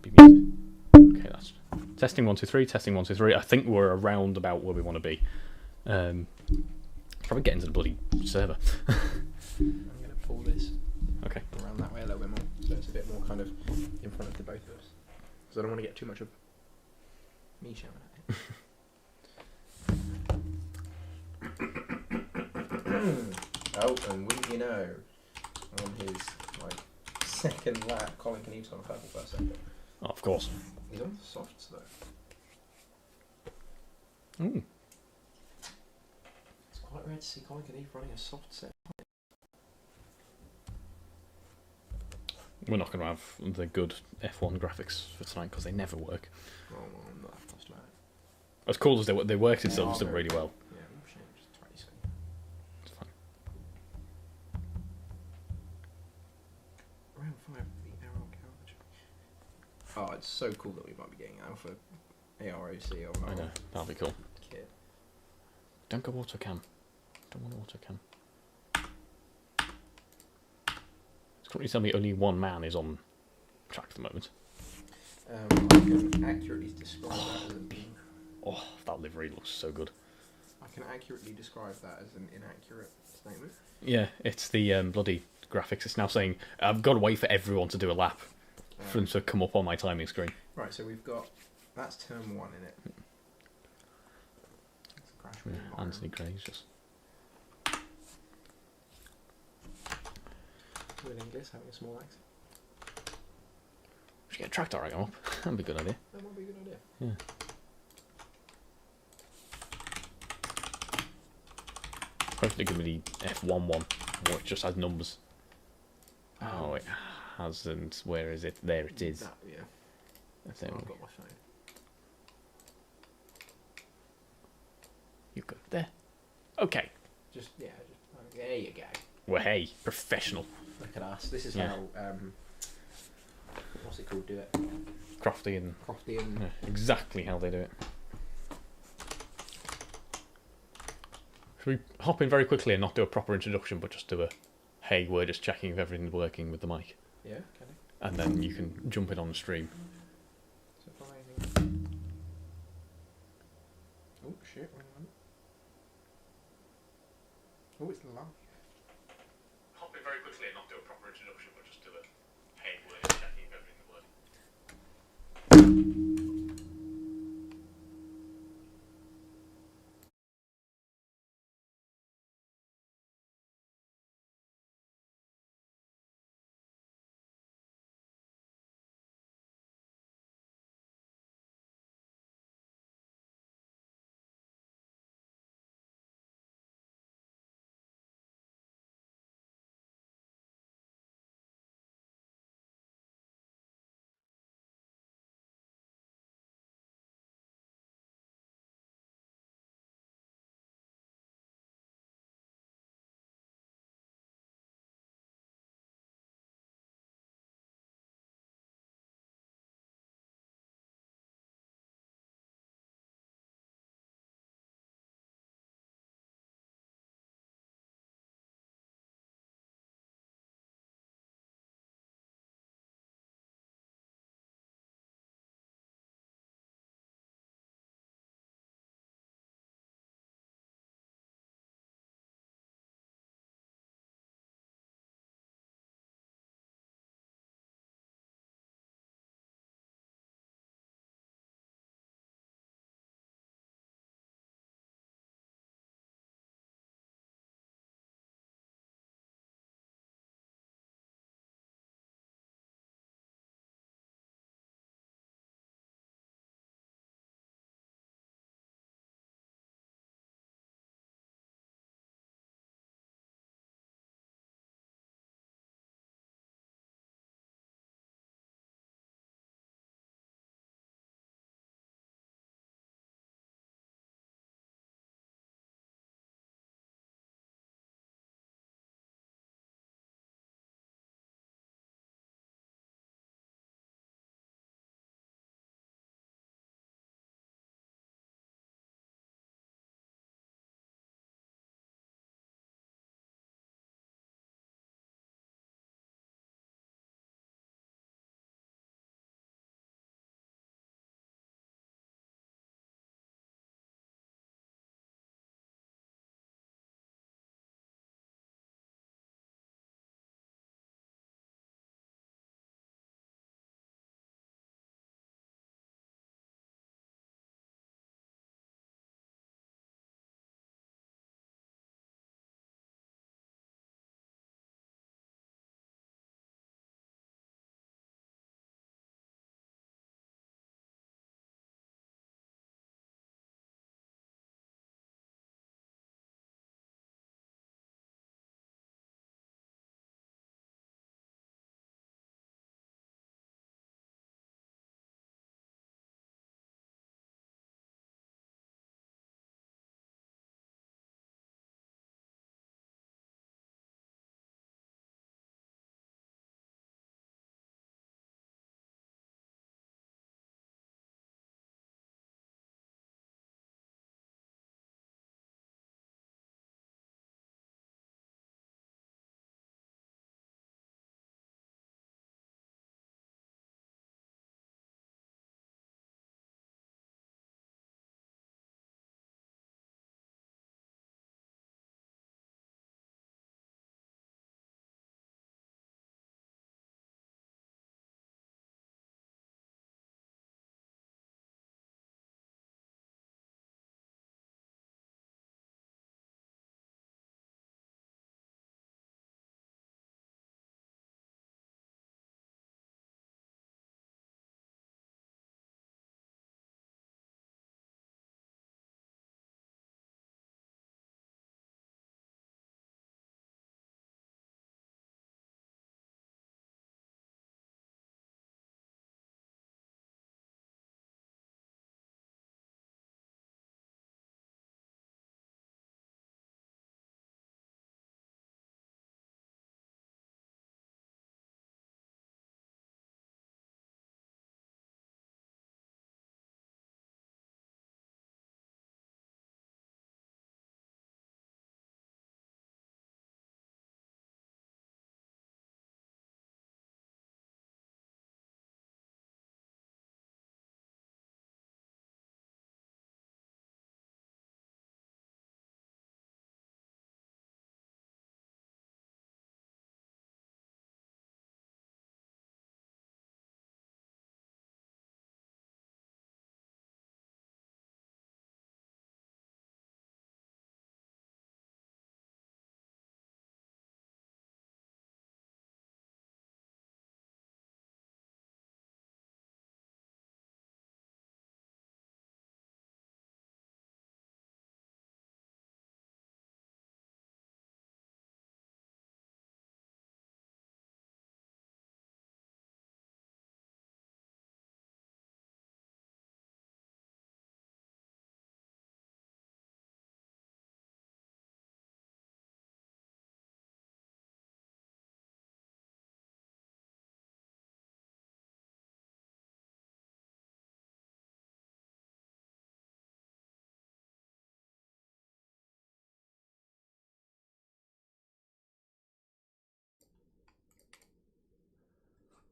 be muted. Okay, that's testing 1 2 3. Testing 1 2 3. I think we're around about where we want to be. Probably get into the bloody server. I'm going to pull this Okay. around that way a little bit more, so it's a bit more kind of in front of the both of us. Because I don't want to get too much of me shouting at it. Oh, and wouldn't you know, on his second lap, Colin Keneef's on a purple first second. Oh, of course. He's on the softs though. Ooh. It's quite rare to see Colin Keneef running a soft set. We're not going to have the good F1 graphics for tonight because they never work. Oh, well, I'm not fussed about it. As cool as they worked in Silverstone really well. Yeah, just 20 seconds. It's fine. Round 5 of the AROC. Oh, it's so cool that we might be getting Alfa AROC on I know, that'll be cool. kit. Don't go autocam. Don't want autocam. It's currently telling me only one man is on track at the moment. I can accurately describe that as an... Oh, that livery looks so good. I can accurately describe that as an inaccurate statement. Yeah, it's the bloody graphics. It's now saying I've got to wait for everyone to do a lap for them to come up on my timing screen. Right, so we've got... That's turn 1 in it. It's a crash with Yeah, Anthony Gray's just... Will Inglis having a small accident. We should get a track diagram up. That'd be a good idea. That might be a good idea. Yeah. Hopefully give me the F1 one, where it just has numbers. Oh, it hasn't. Where is it? There it is. That, yeah. That's I've it. got my phone. You got it there. Okay. There you go. Well, hey, professional. Look at us. This is Yeah. how, what's it called? Do it. Crofty and... Crofty Yeah, exactly how they do it. Should we hop in very quickly and not do a proper introduction, but just do a, hey, we're just checking if everything's working with the mic. Yeah, can it? And then you can jump in on the stream. So if I... Oh, shit. Wait a minute. Oh, it's live. Hop in very quickly and not do a proper introduction, but just do a, hey, we're just checking if everything's working.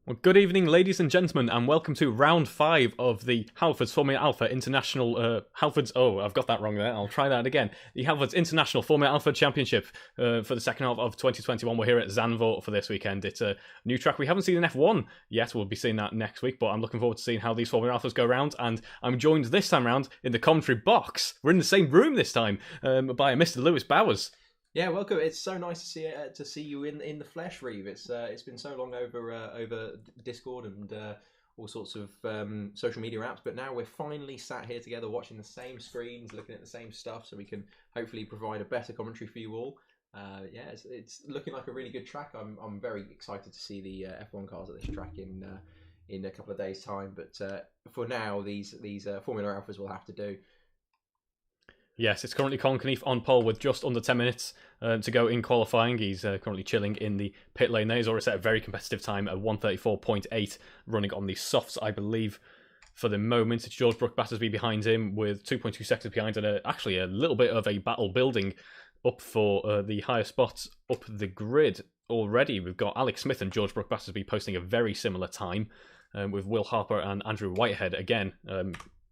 Well, good evening, ladies and gentlemen, and welcome to round 5 of the Halfords Formula Alpha International Halfords. Oh, I've got that wrong there. I'll try that again. The Halfords International Formula Alpha Championship for the second half of 2021. We're here at Zandvoort for this weekend. It's a new track we haven't seen in F1 yet. We'll be seeing that next week, but I'm looking forward to seeing how these Formula Alphas go round. And I'm joined this time round in the commentary box. We're in the same room this time by Mr. Lewis Bowers. Yeah, welcome. It's so nice to see you in the flesh, Reeve. It's been so long over Discord and all sorts of social media apps, but now we're finally sat here together, watching the same screens, looking at the same stuff, so we can hopefully provide a better commentary for you all. It's looking like a really good track. I'm very excited to see the F1 cars at this track in a couple of days' time. But for now, these Formula Alphas will have to do. Yes, it's currently Colin on pole with just under 10 minutes to go in qualifying. He's currently chilling in the pit lane there. He's already set a very competitive time at 1:34.8, running on the softs, I believe, for the moment. It's George Battersby behind him with 2.2 seconds behind, and actually a little bit of a battle building up for the higher spots up the grid already. We've got Alex Smith and George Battersby posting a very similar time, with Will Harper and Andrew Whitehead again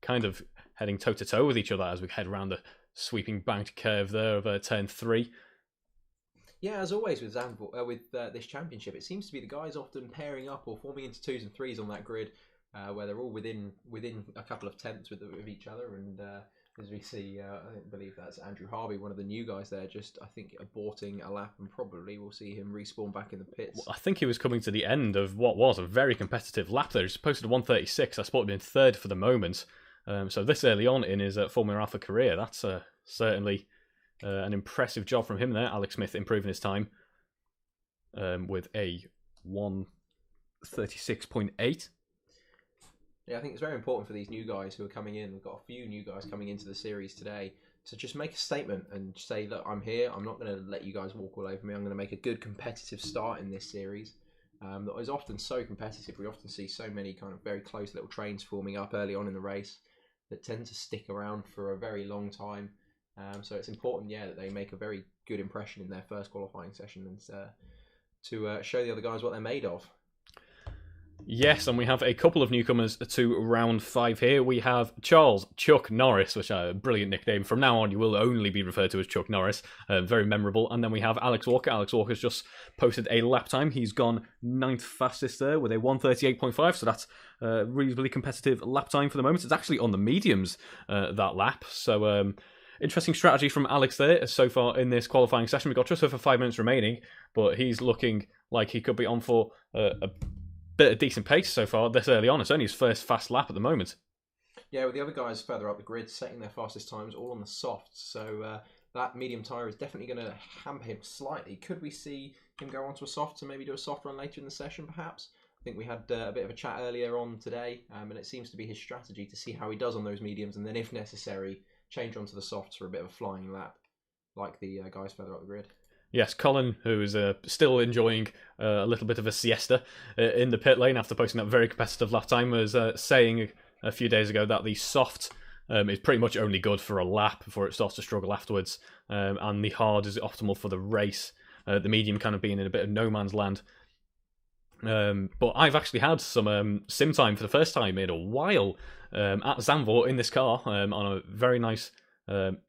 kind of heading toe-to-toe with each other as we head around the sweeping banked curve there of turn 3. Yeah, as always with this championship, it seems to be the guys often pairing up or forming into 2s and 3s on that grid, where they're all within a couple of tenths with each other. And as we see, I believe that's Andrew Harvey, one of the new guys there, just I think aborting a lap, and probably we'll see him respawn back in the pits. Well, I think he was coming to the end of what was a very competitive lap there. He's posted a 1:36. I spotted him in 3rd for the moment. So this early on in his Formula Alpha career, that's certainly an impressive job from him there. Alex Smith improving his time with a 1:36.8. Yeah, I think it's very important for these new guys who are coming in. We've got a few new guys coming into the series today to just make a statement and say, look, I'm here. I'm not going to let you guys walk all over me. I'm going to make a good competitive start in this series. That is often so competitive. We often see so many kind of very close little trains forming up early on in the race that tend to stick around for a very long time. So it's important, that they make a very good impression in their first qualifying session and to show the other guys what they're made of. Yes, and we have a couple of newcomers to round 5 here. We have Charles Chuck Norris, which is a brilliant nickname. From now on, you will only be referred to as Chuck Norris. Very memorable. And then we have Alex Walker. Alex Walker's just posted a lap time. He's gone 9th fastest there with a 1:38.5, so that's a reasonably competitive lap time for the moment. It's actually on the mediums, that lap. So interesting strategy from Alex there so far in this qualifying session. We've got just over 5 minutes remaining, but he's looking like he could be on for a bit of decent pace so far this early on. It's only his first fast lap at the moment. Yeah, with the other guys further up the grid setting their fastest times all on the softs, so that medium tyre is definitely going to hamper him slightly. Could we see him go onto a soft and maybe do a soft run later in the session perhaps? I think we had a bit of a chat earlier on today, and it seems to be his strategy to see how he does on those mediums, and then if necessary change onto the softs for a bit of a flying lap like the guys further up the grid. Yes, Colin, who is still enjoying a little bit of a siesta in the pit lane after posting that very competitive lap time, was saying a few days ago that the soft is pretty much only good for a lap before it starts to struggle afterwards, and the hard is optimal for the race, the medium kind of being in a bit of no man's land. But I've actually had some sim time for the first time in a while at Zandvoort in this car on a very nice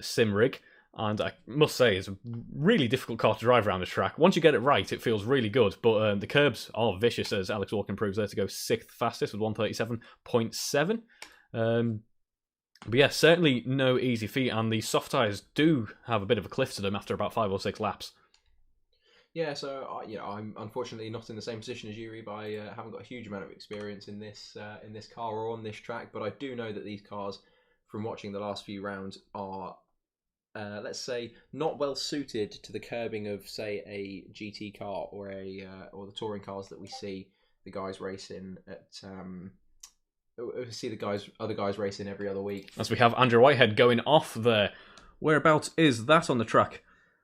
sim rig. And I must say, it's a really difficult car to drive around this track. Once you get it right, it feels really good. But the curbs are vicious, as Alex Walker improves there to go 6th fastest with 1:37.7. But yeah, certainly no easy feat. And the soft tyres do have a bit of a cliff to them after about 5 or 6 laps. Yeah, so I'm unfortunately not in the same position as you, Reeb. I haven't got a huge amount of experience in this car or on this track. But I do know that these cars, from watching the last few rounds, are let's say not well suited to the curbing of, say, a GT car or or the touring cars that we see the guys racing at. We see other guys racing every other week. As we have Andrew Whitehead going off there. Whereabouts is that on the track?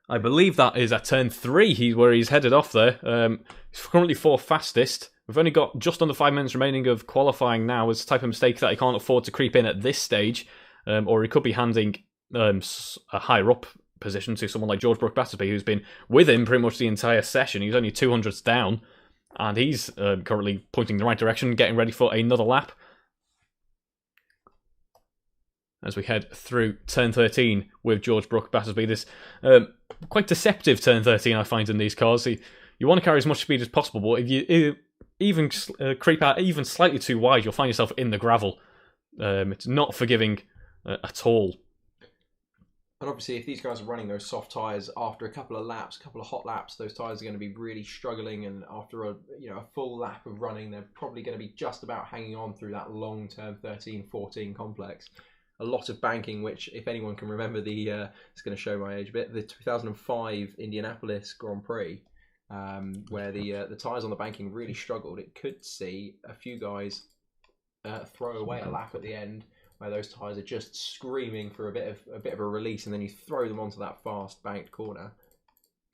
I believe that is at turn 3 where he's headed off there. He's currently 4th fastest. We've only got just under 5 minutes remaining of qualifying now. It's the type of mistake that he can't afford to creep in at this stage, or he could be handing a higher up position to someone like George Battersby, who's been with him pretty much the entire session. He's only 200s down, And he's currently pointing in the right direction, getting ready for another lap. As we head through turn 13 with George Brook Battersby. This quite deceptive turn 13, I find, in these cars. You want to carry as much speed as possible, but if you even creep out even slightly too wide, you'll find yourself in the gravel. It's not forgiving at all. And obviously, if these guys are running those soft tyres after a couple of laps, a couple of hot laps, those tyres are going to be really struggling. And after a full lap of running, they're probably going to be just about hanging on through that long turn 13-14 complex. A lot of banking, which, if anyone can remember it's going to show my age a bit, the 2005 Indianapolis Grand Prix, where the tyres on the banking really struggled. It could see a few guys throw away a lap at the end, where those tyres are just screaming for a bit of a release, and then you throw them onto that fast banked corner.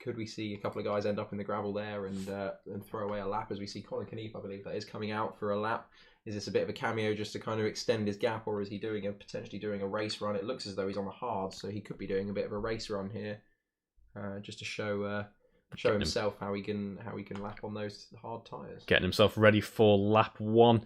Could we see a couple of guys end up in the gravel there and throw away a lap, as we see Colin Knief, I believe that is, coming out for a lap? Is this a bit of a cameo just to kind of extend his gap, or is he potentially doing a race run? It looks as though he's on the hard, so he could be doing a bit of a race run here, just to show himself how he can lap on those hard tyres. Getting himself ready for lap 1.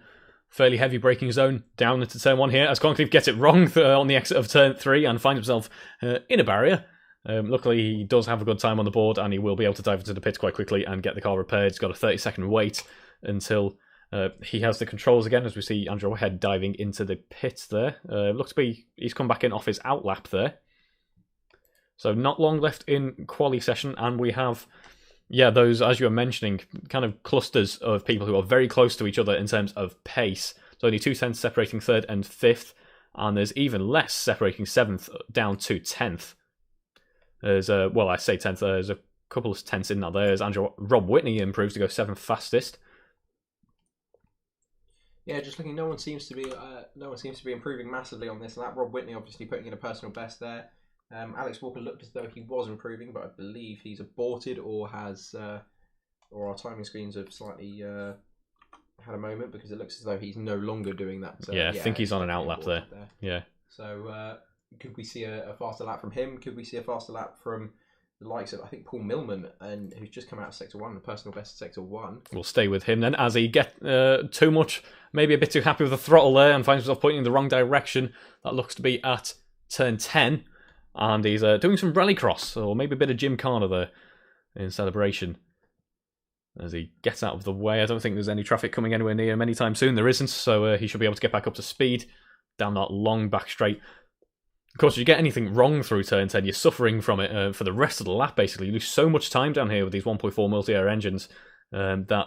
Fairly heavy braking zone down into turn 1 here, as Colin Knief gets it wrong on the exit of turn 3 and finds himself in a barrier. Luckily, he does have a good time on the board, and he will be able to dive into the pits quite quickly and get the car repaired. He's got a 30-second wait until he has the controls again, as we see Andrew Whitehead diving into the pits there. Looks to be he's come back in off his out lap there. So not long left in quali session, and we have, those, as you were mentioning, kind of clusters of people who are very close to each other in terms of pace. So only 2 tenths separating 3rd and 5th, and there's even less separating 7th down to 10th. There's I say 10th. There's a couple of tenths in that. There's Rob Whitney improves to go 7th fastest. Yeah, just looking, no one seems to be improving massively on this lap. Rob Whitney obviously putting in a personal best there. Alex Walker looked as though he was improving, but I believe he's aborted or our timing screens have slightly had a moment, because it looks as though he's no longer doing that. I think he's on an out lap there. Yeah. So could we see a faster lap from him? Could we see a faster lap from the likes of, I think, Paul Millman, and who's just come out of Sector 1, the personal best of Sector 1. We'll stay with him then, as he gets too much, maybe a bit too happy with the throttle there, and finds himself pointing in the wrong direction. That looks to be at turn 10, and he's doing some rallycross, or maybe a bit of Jim Carter there in celebration. As he gets out of the way, I don't think there's any traffic coming anywhere near him anytime soon. There isn't, so he should be able to get back up to speed down that long back straight. Of course, if you get anything wrong through turn 10, you're suffering from it for the rest of the lap, basically. You lose so much time down here with these 1.4 multi-air engines that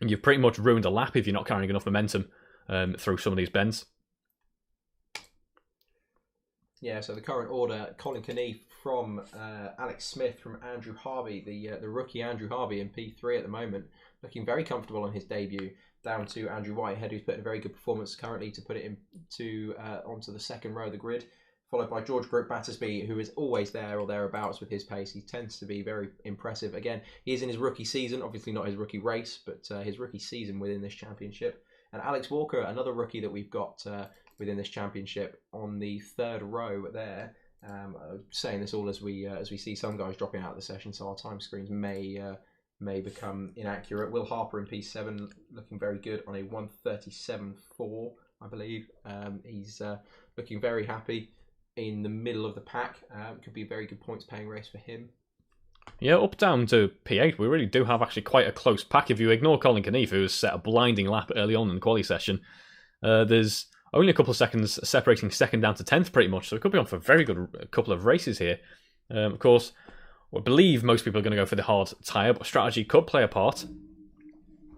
you've pretty much ruined a lap if you're not carrying enough momentum through some of these bends. Yeah, so the current order, Colin Knief from Alex Smith from Andrew Harvey, the rookie Andrew Harvey in P3 at the moment, looking very comfortable on his debut, down to Andrew Whitehead, who's put in a very good performance currently to put it onto the second row of the grid, followed by George Brook Battersby, who is always there or thereabouts with his pace. He tends to be very impressive. Again, he is in his rookie season, obviously not his rookie race, but his rookie season within this championship. And Alex Walker, another rookie that we've got within this championship, on the third row there. Saying this all as we see some guys dropping out of the session, so our time screens may become inaccurate. Will Harper in P7 looking very good on a 1:37.4, I believe. He's looking very happy in the middle of the pack. Could be a very good points paying race for him. Yeah, up down to P8, we really do have actually quite a close pack. If you ignore Colin Knief, who has set a blinding lap early on in the quali session, there's only a couple of seconds separating second down to 10th pretty much, so it could be on for a very good couple of races here. Of course, I believe most people are going to go for the hard tyre, but strategy could play a part.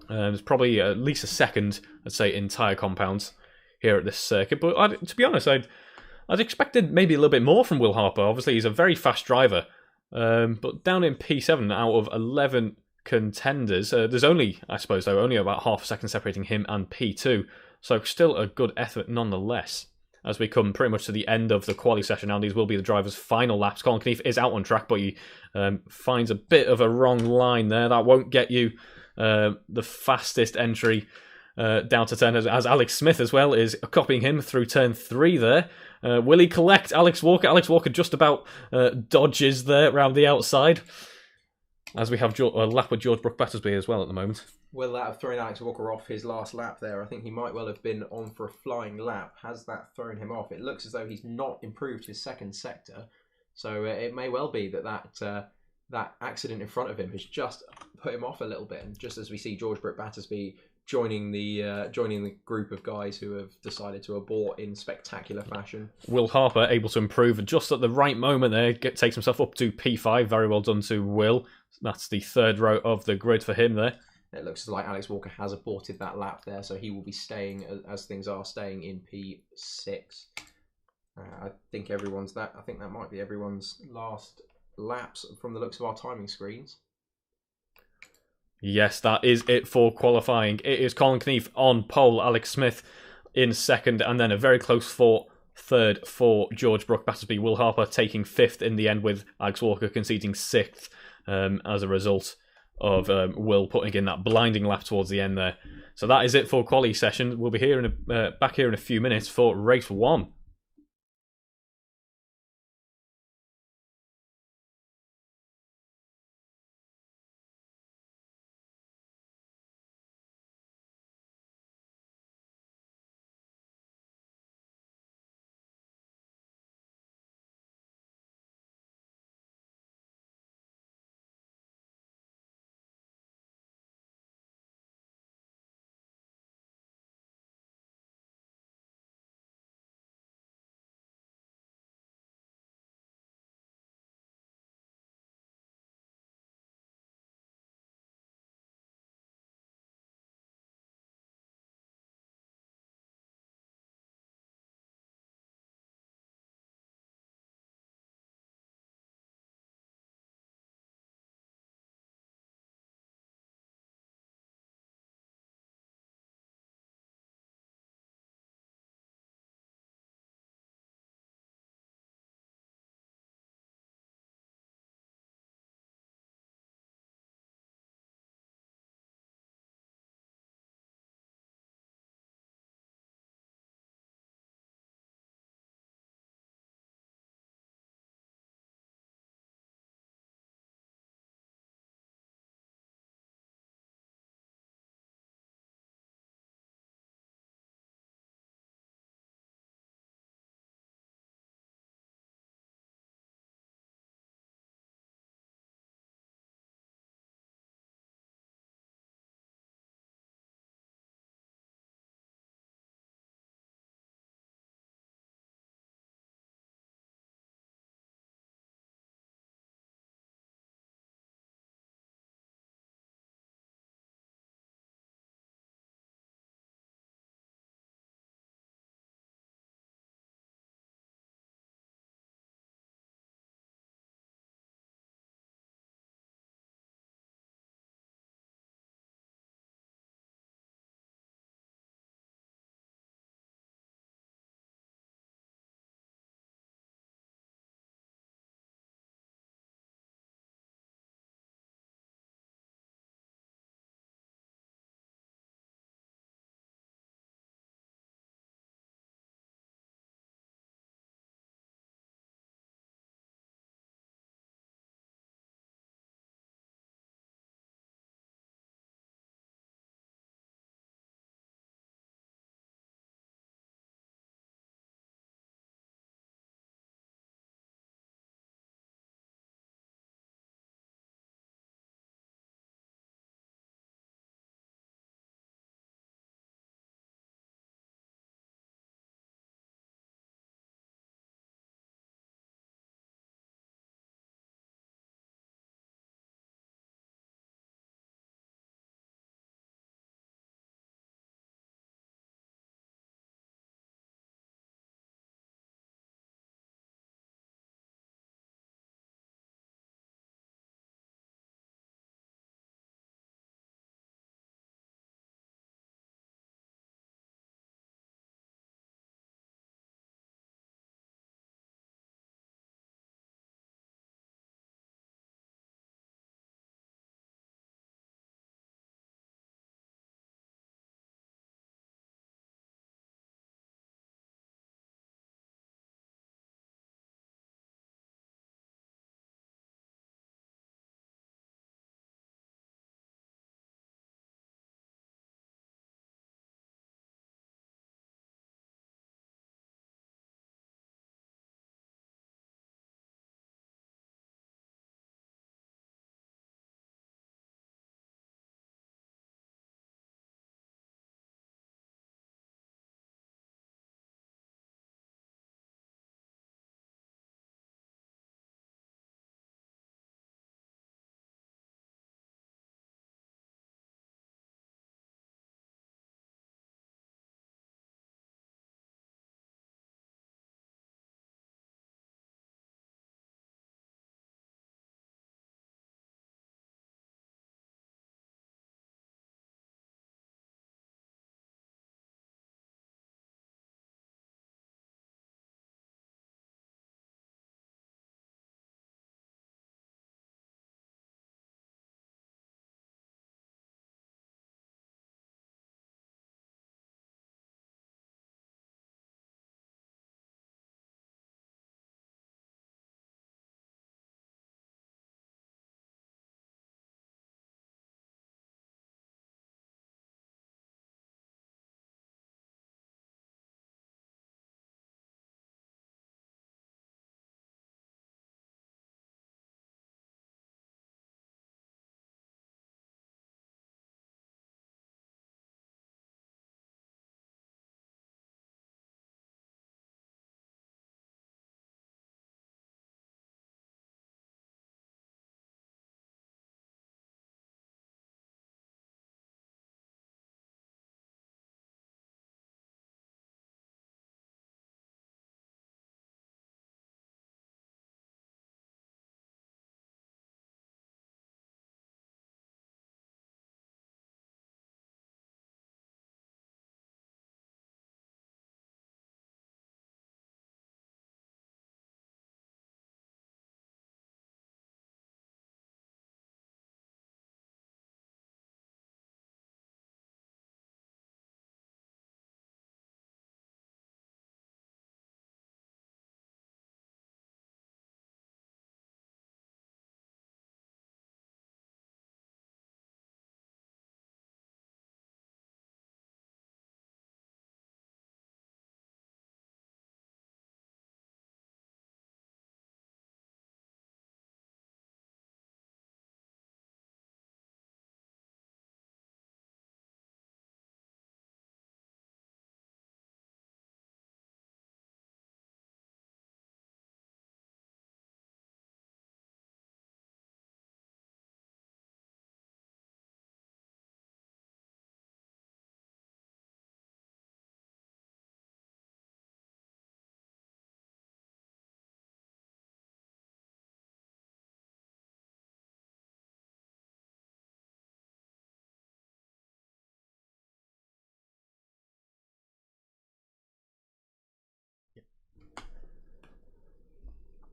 There's probably at least a second, I'd say, in tyre compounds here at this circuit, but to be honest, I'd expected maybe a little bit more from Will Harper. Obviously, he's a very fast driver, but down in P7 out of 11 contenders, there's only, I suppose, though, only about half a second separating him and P2, so still a good effort nonetheless. As we come pretty much to the end of the quali session now, these will be the driver's final laps. Colin Knief is out on track, but he finds a bit of a wrong line there. That won't get you the fastest entry down to turn, as Alex Smith as well is copying him through turn 3 there. Will he collect Alex Walker? Alex Walker just about dodges there around the outside. as we have a lap with George Brook Battersby as well at the moment. Will that have thrown Alex Walker off his last lap there? I think he might well have been on for a flying lap. Has that thrown him off? It looks as though he's not improved his second sector. So it may well be that accident in front of him has just put him off a little bit. And just as we see George Brook Battersby joining the group of guys who have decided to abort in spectacular fashion. Will Harper able to improve just at the right moment there, takes himself up to P5. Very well done to Will. That's the third row of the grid for him there. It looks like Alex Walker has aborted that lap there, so he will be staying, as things are, staying in P6. I think that might be everyone's last laps from the looks of our timing screens. Yes, that is it for qualifying. It is Colin Knief on pole, Alex Smith in second, and then a very close third for George Brook Battersby. Will Harper taking fifth in the end, with Alex Walker conceding sixth as a result of Will putting in that blinding lap towards the end there. So that is it for quali session. We'll be back here in a few minutes for race 1.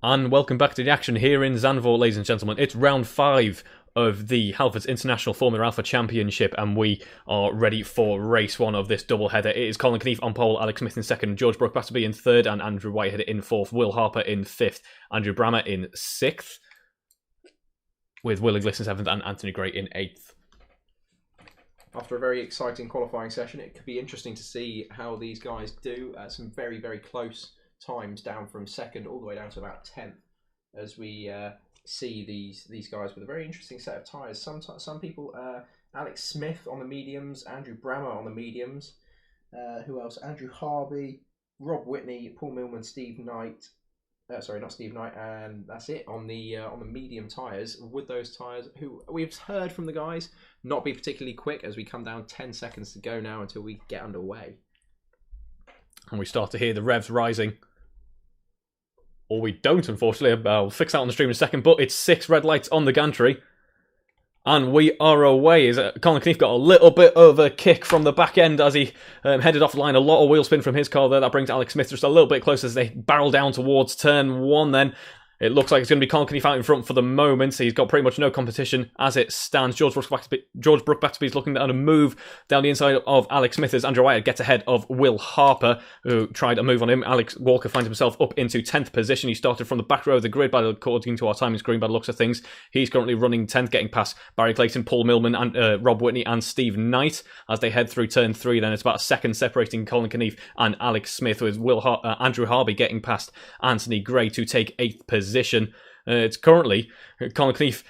And welcome back to the action here in Zandvoort, ladies and gentlemen. It's round 5 of the Halfords International Formula Alpha Championship, and we are ready for race 1 of this doubleheader. It is Colin Knief on pole, Alex Smith in 2nd, George Brooke-Batterby in 3rd, and Andrew Whitehead in 4th, Will Harper in 5th, Andrew Brammer in 6th, with Will Inglis in 7th and Anthony Gray in 8th. After a very exciting qualifying session, it could be interesting to see how these guys do. Some very, very close times down from 2nd all the way down to about 10th as we see these guys with a very interesting set of tyres. Some people, Alex Smith on the mediums, Andrew Brammer on the mediums, who else? Andrew Harvey, Rob Whitney, Paul Millman, Steve Knight. Sorry, not Steve Knight, and that's it on the medium tyres. Would those tyres, who we've heard from the guys, not be particularly quick as we come down 10 seconds to go now until we get underway. And we start to hear the revs rising. Or we don't, unfortunately. I'll fix that on the stream in a second, but it's 6 red lights on the gantry. And we are away. Colin Knief got a little bit of a kick from the back end as he headed off the line. A lot of wheel spin from his car there. That brings Alex Smith just a little bit closer as they barrel down towards turn 1 then. It looks like it's going to be Colin Knief out in front for the moment. He's got pretty much no competition as it stands. George Brooke-Batterby is looking at a move down the inside of Alex Smith as Andrew Whitehead gets ahead of Will Harper, who tried a move on him. Alex Walker finds himself up into 10th position. He started from the back row of the grid, according to our timing screen, by the looks of things. He's currently running 10th, getting past Barry Clayton, Paul Millman, and Rob Whitney and Steve Knight as they head through turn 3. Then it's about a second separating Colin Knief and Alex Smith, with Andrew Harvey getting past Anthony Gray to take 8th position. It's currently Colin Knief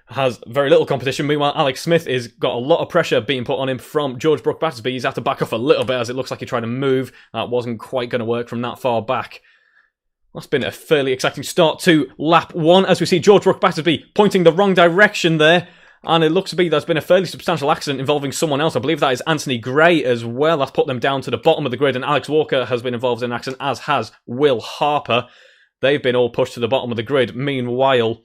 has very little competition. Meanwhile, Alex Smith has got a lot of pressure being put on him from George Brooke-Batterby. He's had to back off a little bit as it looks like he tried to move. That wasn't quite going to work from that far back. That's been a fairly exciting start to lap 1 as we see George Brooke-Batterby pointing the wrong direction there. And it looks to be there's been a fairly substantial accident involving someone else. I believe that is Anthony Gray as well. That's put them down to the bottom of the grid. And Alex Walker has been involved in an accident, as has Will Harper. They've been all pushed to the bottom of the grid. Meanwhile,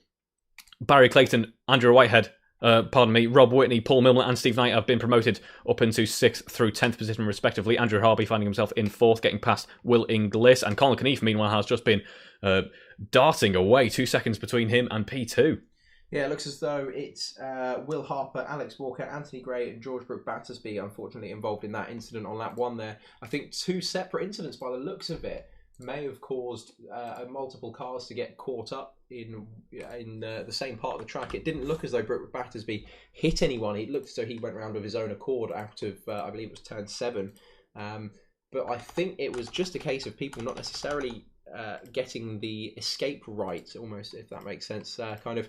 Barry Clayton, Andrew Whitehead, Rob Whitney, Paul Millman and Steve Knight have been promoted up into 6th through 10th position respectively. Andrew Harvey finding himself in 4th, getting past Will Inglis. And Colin Knief, meanwhile, has just been darting away. 2 seconds between him and P2. Yeah, it looks as though it's Will Harper, Alex Walker, Anthony Gray and George Brooke-Batterby unfortunately involved in that incident on lap 1 there. I think 2 separate incidents by the looks of it may have caused multiple cars to get caught up in the same part of the track. It didn't look as though Brooke-Batterby hit anyone. It looked as though he went around of his own accord out of, I believe it was turn 7. But I think it was just a case of people not necessarily getting the escape right, almost, if that makes sense. Kind of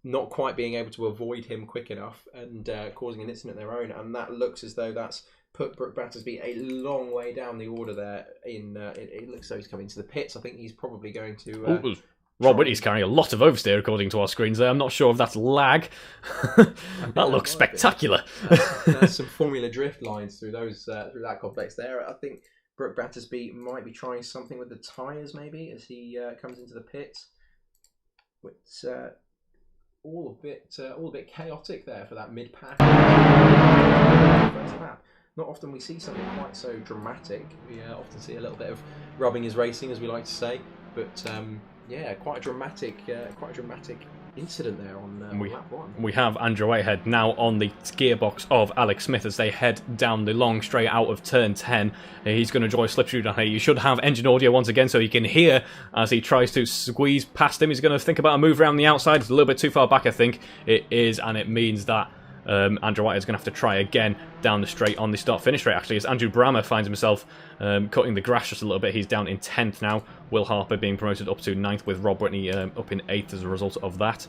not quite being able to avoid him quick enough and causing an incident of their own. And that looks as though that's put Brooke-Batterby a long way down the order there. It looks as though he's coming to the pits. I think he's probably going to... Rob Whitney's carrying a lot of oversteer according to our screens there. I'm not sure if that's lag. That looks spectacular. There's some Formula Drift lines through that complex there. I think Brooke-Batterby might be trying something with the tyres maybe as he comes into the pits. It's all a bit chaotic there for that mid-pack. Not often we see something quite so dramatic. We often see a little bit of rubbing is racing, as we like to say. But yeah, quite a dramatic incident there on lap 1. We have Andrew Whitehead now on the gearbox of Alex Smith as they head down the long straight out of turn 10. He's going to enjoy a slipstream down here. You should have engine audio once again so you can hear as he tries to squeeze past him. He's going to think about a move around the outside. It's a little bit too far back, I think. It is, and it means that Andrew Whitehead's going to have to try again down the straight on the start-finish straight, actually, as Andrew Brammer finds himself cutting the grass just a little bit. He's down in 10th now. Will Harper being promoted up to 9th with Rob Whitney up in 8th as a result of that.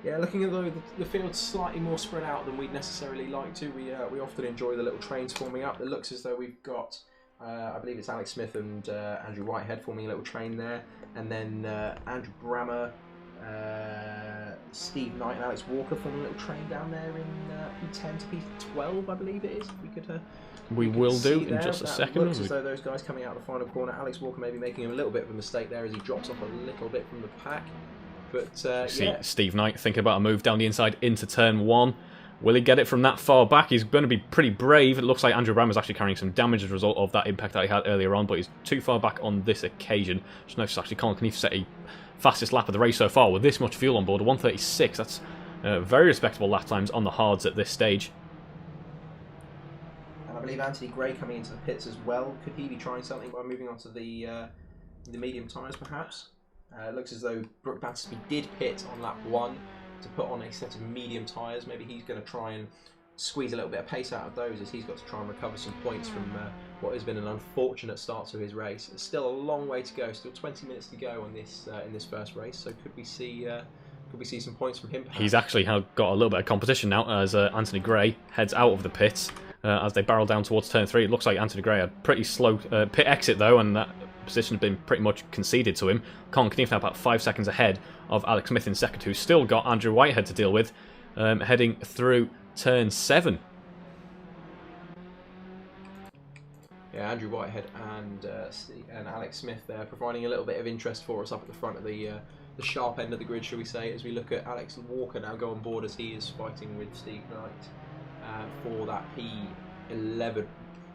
Yeah, looking at the field's slightly more spread out than we'd necessarily like to. We often enjoy the little trains forming up. It looks as though we've got, I believe it's Alex Smith and Andrew Whitehead forming a little train there. And then Andrew Brammer, Steve Knight and Alex Walker forming a little train down there in P10 to P12, I believe it is. We will do in just a second. Looks as though those guys coming out of the final corner. Alex Walker maybe making a little bit of a mistake there as he drops off a little bit from the pack. But see Steve Knight thinking about a move down the inside into turn 1. Will he get it from that far back? He's going to be pretty brave. It looks like Andrew Brammer is actually carrying some damage as a result of that impact that he had earlier on, but he's too far back on this occasion. Just noticed actually Colin Knief set a fastest lap of the race so far with this much fuel on board, 1:36. That's very respectable lap times on the hards at this stage. And I believe Anthony Gray coming into the pits as well. Could he be trying something by moving on to the medium tyres perhaps? It looks as though Brook Battersby did pit on lap 1 to put on a set of medium tyres. Maybe he's going to try and squeeze a little bit of pace out of those, as he's got to try and recover some points from what has been an unfortunate start to his race. It's still a long way to go, still 20 minutes to go on this in this first race, so could we see some points from him perhaps? He's actually got a little bit of competition now as Anthony Gray heads out of the pits as they barrel down towards turn 3. It looks like Anthony Gray had pretty slow pit exit though, and that position has been pretty much conceded to him. Colin Knief now about 5 seconds ahead of Alex Smith in second, who's still got Andrew Whitehead to deal with, heading through turn 7. Yeah, Andrew Whitehead and Alex Smith there providing a little bit of interest for us up at the front of the sharp end of the grid, shall we say, as we look at Alex Walker now go on board as he is fighting with Steve Knight for that P11.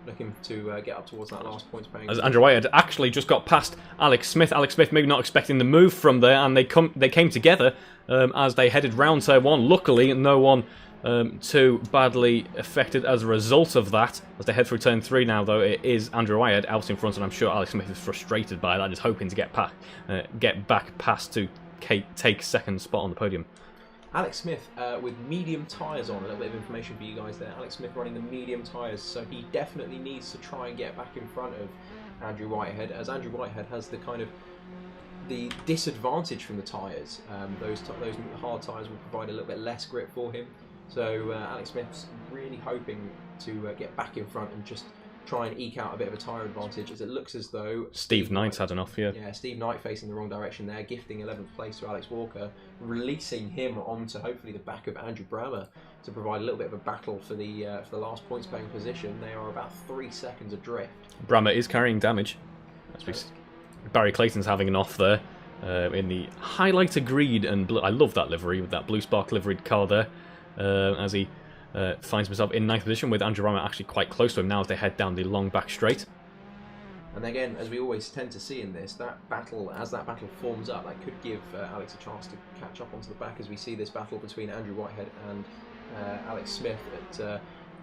Looking to get up towards that last points paying. As Andrew Whitehead actually just got past Alex Smith. Alex Smith maybe not expecting the move from there, and they came together as they headed round turn 1. Luckily, no one too badly affected as a result of that. As they head through turn 3 now, though, it is Andrew Whitehead out in front, and I'm sure Alex Smith is frustrated by that, just hoping to get back past to take second spot on the podium. Alex Smith with medium tyres on. A little bit of information for you guys there. Alex Smith running the medium tyres, so he definitely needs to try and get back in front of Andrew Whitehead, as Andrew Whitehead has the kind of the disadvantage from the tyres. Those hard tyres will provide a little bit less grip for him. So Alex Smith's really hoping to get back in front and just try and eke out a bit of a tyre advantage, as it looks as though Steve Knight's had enough here. Yeah, Steve Knight facing the wrong direction there, gifting 11th place to Alex Walker, releasing him onto hopefully the back of Andrew Brammer to provide a little bit of a battle for the last points paying position. They are about 3 seconds adrift. Brammer is carrying damage. Barry Clayton's having an off there in the highlighter green and blue. I love that livery with that blue spark liveried car there as he finds himself in 9th position, with Andrew Brammer actually quite close to him now as they head down the long back straight. And again, as we always tend to see in this, that battle forms up, that could give Alex a chance to catch up onto the back, as we see this battle between Andrew Whitehead and Alex Smith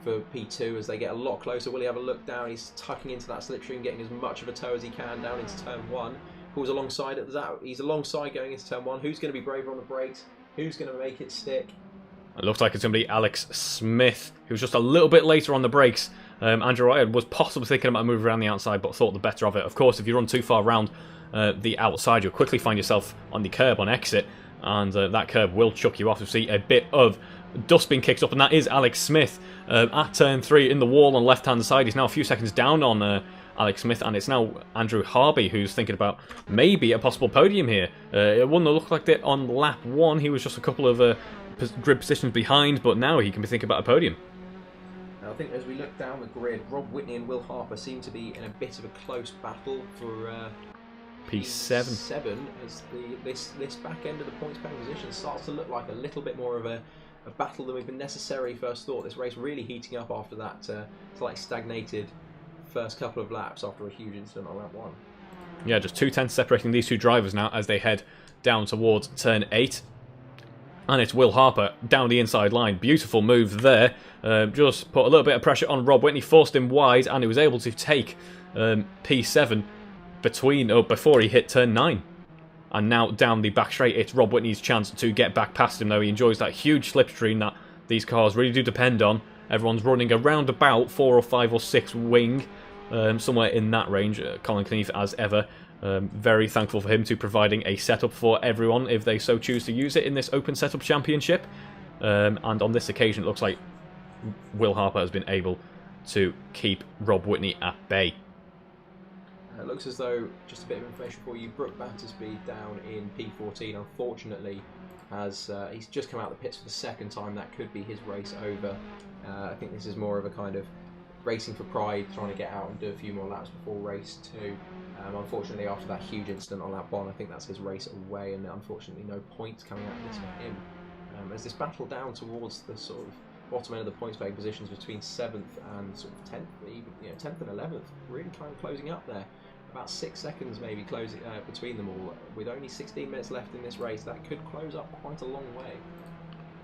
for P2 as they get a lot closer. Will he have a look down? He's tucking into that slipstream, getting as much of a tow as he can down into turn 1. Pulls alongside it. He's alongside going into turn 1. Who's going to be braver on the brakes? Who's going to make it stick? It looks like it's going to be Alex Smith, who was just a little bit later on the brakes. Andrew Whitehead was possibly thinking about a move around the outside, but thought the better of it. Of course, if you run too far around the outside, you'll quickly find yourself on the curb on exit, and that curb will chuck you off. You see a bit of dust being kicked up, and that is Alex Smith at turn 3 in the wall on the left-hand side. He's now a few seconds down on Alex Smith, and it's now Andrew Harby who's thinking about maybe a possible podium here. It wouldn't have looked like that on lap 1. He was just a couple of grid positions behind, but now he can be thinking about a podium. Now, I think as we look down the grid, Rob Whitney and Will Harper seem to be in a bit of a close battle for P7 as this back end of the points paying position starts to look like a little bit more of a battle than we've been necessarily first thought. This race really heating up after that slightly stagnated first couple of laps after a huge incident on lap 1. Yeah, just 2 tenths separating these two drivers now as they head down towards turn 8. And it's Will Harper down the inside line. Beautiful move there. Just put a little bit of pressure on Rob Whitney, forced him wide, and he was able to take P7 before he hit turn 9. And now down the back straight, it's Rob Whitney's chance to get back past him, though. He enjoys that huge slipstream that these cars really do depend on. Everyone's running around about 4 or 5 or 6 wing, somewhere in that range. Colin Knief, as ever, very thankful for him to providing a setup for everyone if they so choose to use it in this Open Setup Championship. And on this occasion, it looks like Will Harper has been able to keep Rob Whitney at bay. It looks as though, just a bit of information for you, Brook Battersby down in P14, unfortunately, he's just come out of the pits for the second time. That could be his race over. I think this is more of a kind of racing for pride, trying to get out and do a few more laps before race 2. Unfortunately, after that huge incident on lap 1, I think that's his race away, and unfortunately no points coming out of this for him. As this battle down towards the sort of bottom end of the points paying positions between 7th and sort of 10th, even 10th and 11th, really kind of closing up there. About 6 seconds maybe closing between them all. With only 16 minutes left in this race, that could close up quite a long way.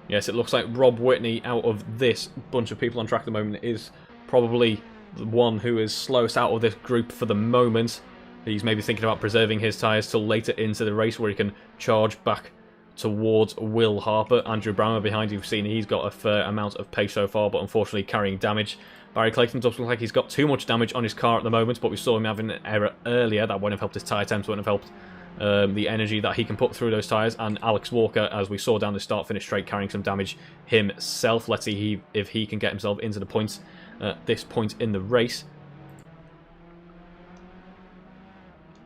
Yes, it looks like Rob Whitney, out of this bunch of people on track at the moment, is probably the one who is slowest out of this group for the moment. He's maybe thinking about preserving his tyres till later into the race where he can charge back towards Will Harper. Andrew Brammer behind, you've seen he's got a fair amount of pace so far, but unfortunately carrying damage. Barry Clayton does look like he's got too much damage on his car at the moment, but we saw him having an error earlier. That wouldn't have helped his tyre temps, wouldn't have helped the energy that he can put through those tyres. And Alex Walker, as we saw down the start-finish straight, carrying some damage himself. Let's see if he can get himself into the points at this point in the race.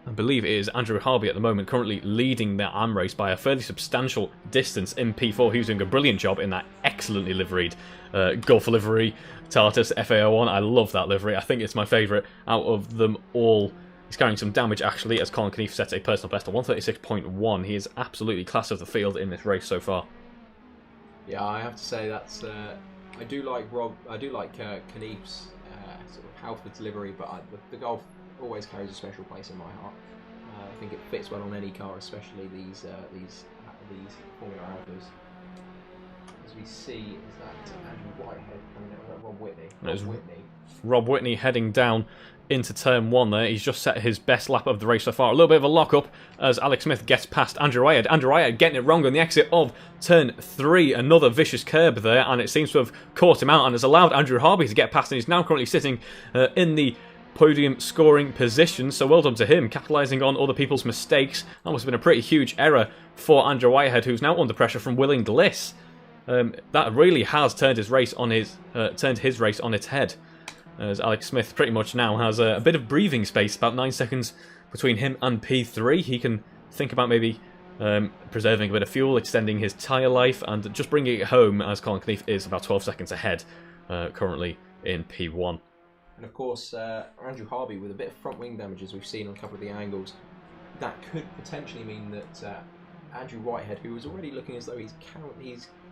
I believe it is Andrew Harvey at the moment currently leading the AM race by a fairly substantial distance in P4. He was doing a brilliant job in that excellently liveried Gulf livery Tartus FAO1. I love that livery. I think it's my favourite out of them all. He's carrying some damage actually, as Colin Knief sets a personal best of 136.1. He is absolutely class of the field in this race so far. Yeah, I have to say that's. I do like Knief's sort of Halfords livery, but the Golf always carries a special place in my heart. I think it fits well on any car, especially these Formula Alphas. As we see, is that Andrew Whitehead coming out with Rob Whitney? Rob Whitney heading down into turn 1 there. He's just set his best lap of the race so far. A little bit of a lock-up as Alex Smith gets past Andrew Whitehead. Andrew Whitehead getting it wrong on the exit of turn 3. Another vicious curb there, and it seems to have caught him out and has allowed Andrew Harvey to get past, and he's now currently sitting in the podium scoring position, so well done to him, capitalising on other people's mistakes. That must have been a pretty huge error for Andrew Whitehead, who's now under pressure from Will Inglis. That really has turned his race on its head, as Alex Smith pretty much now has a bit of breathing space, about 9 seconds between him and P3. He can think about maybe preserving a bit of fuel, extending his tyre life, and just bringing it home, as Colin Knief is about 12 seconds ahead currently in P1. And of course, Andrew Harvey with a bit of front wing damage, as we've seen on a couple of the angles, that could potentially mean that Andrew Whitehead, who was already looking as though he's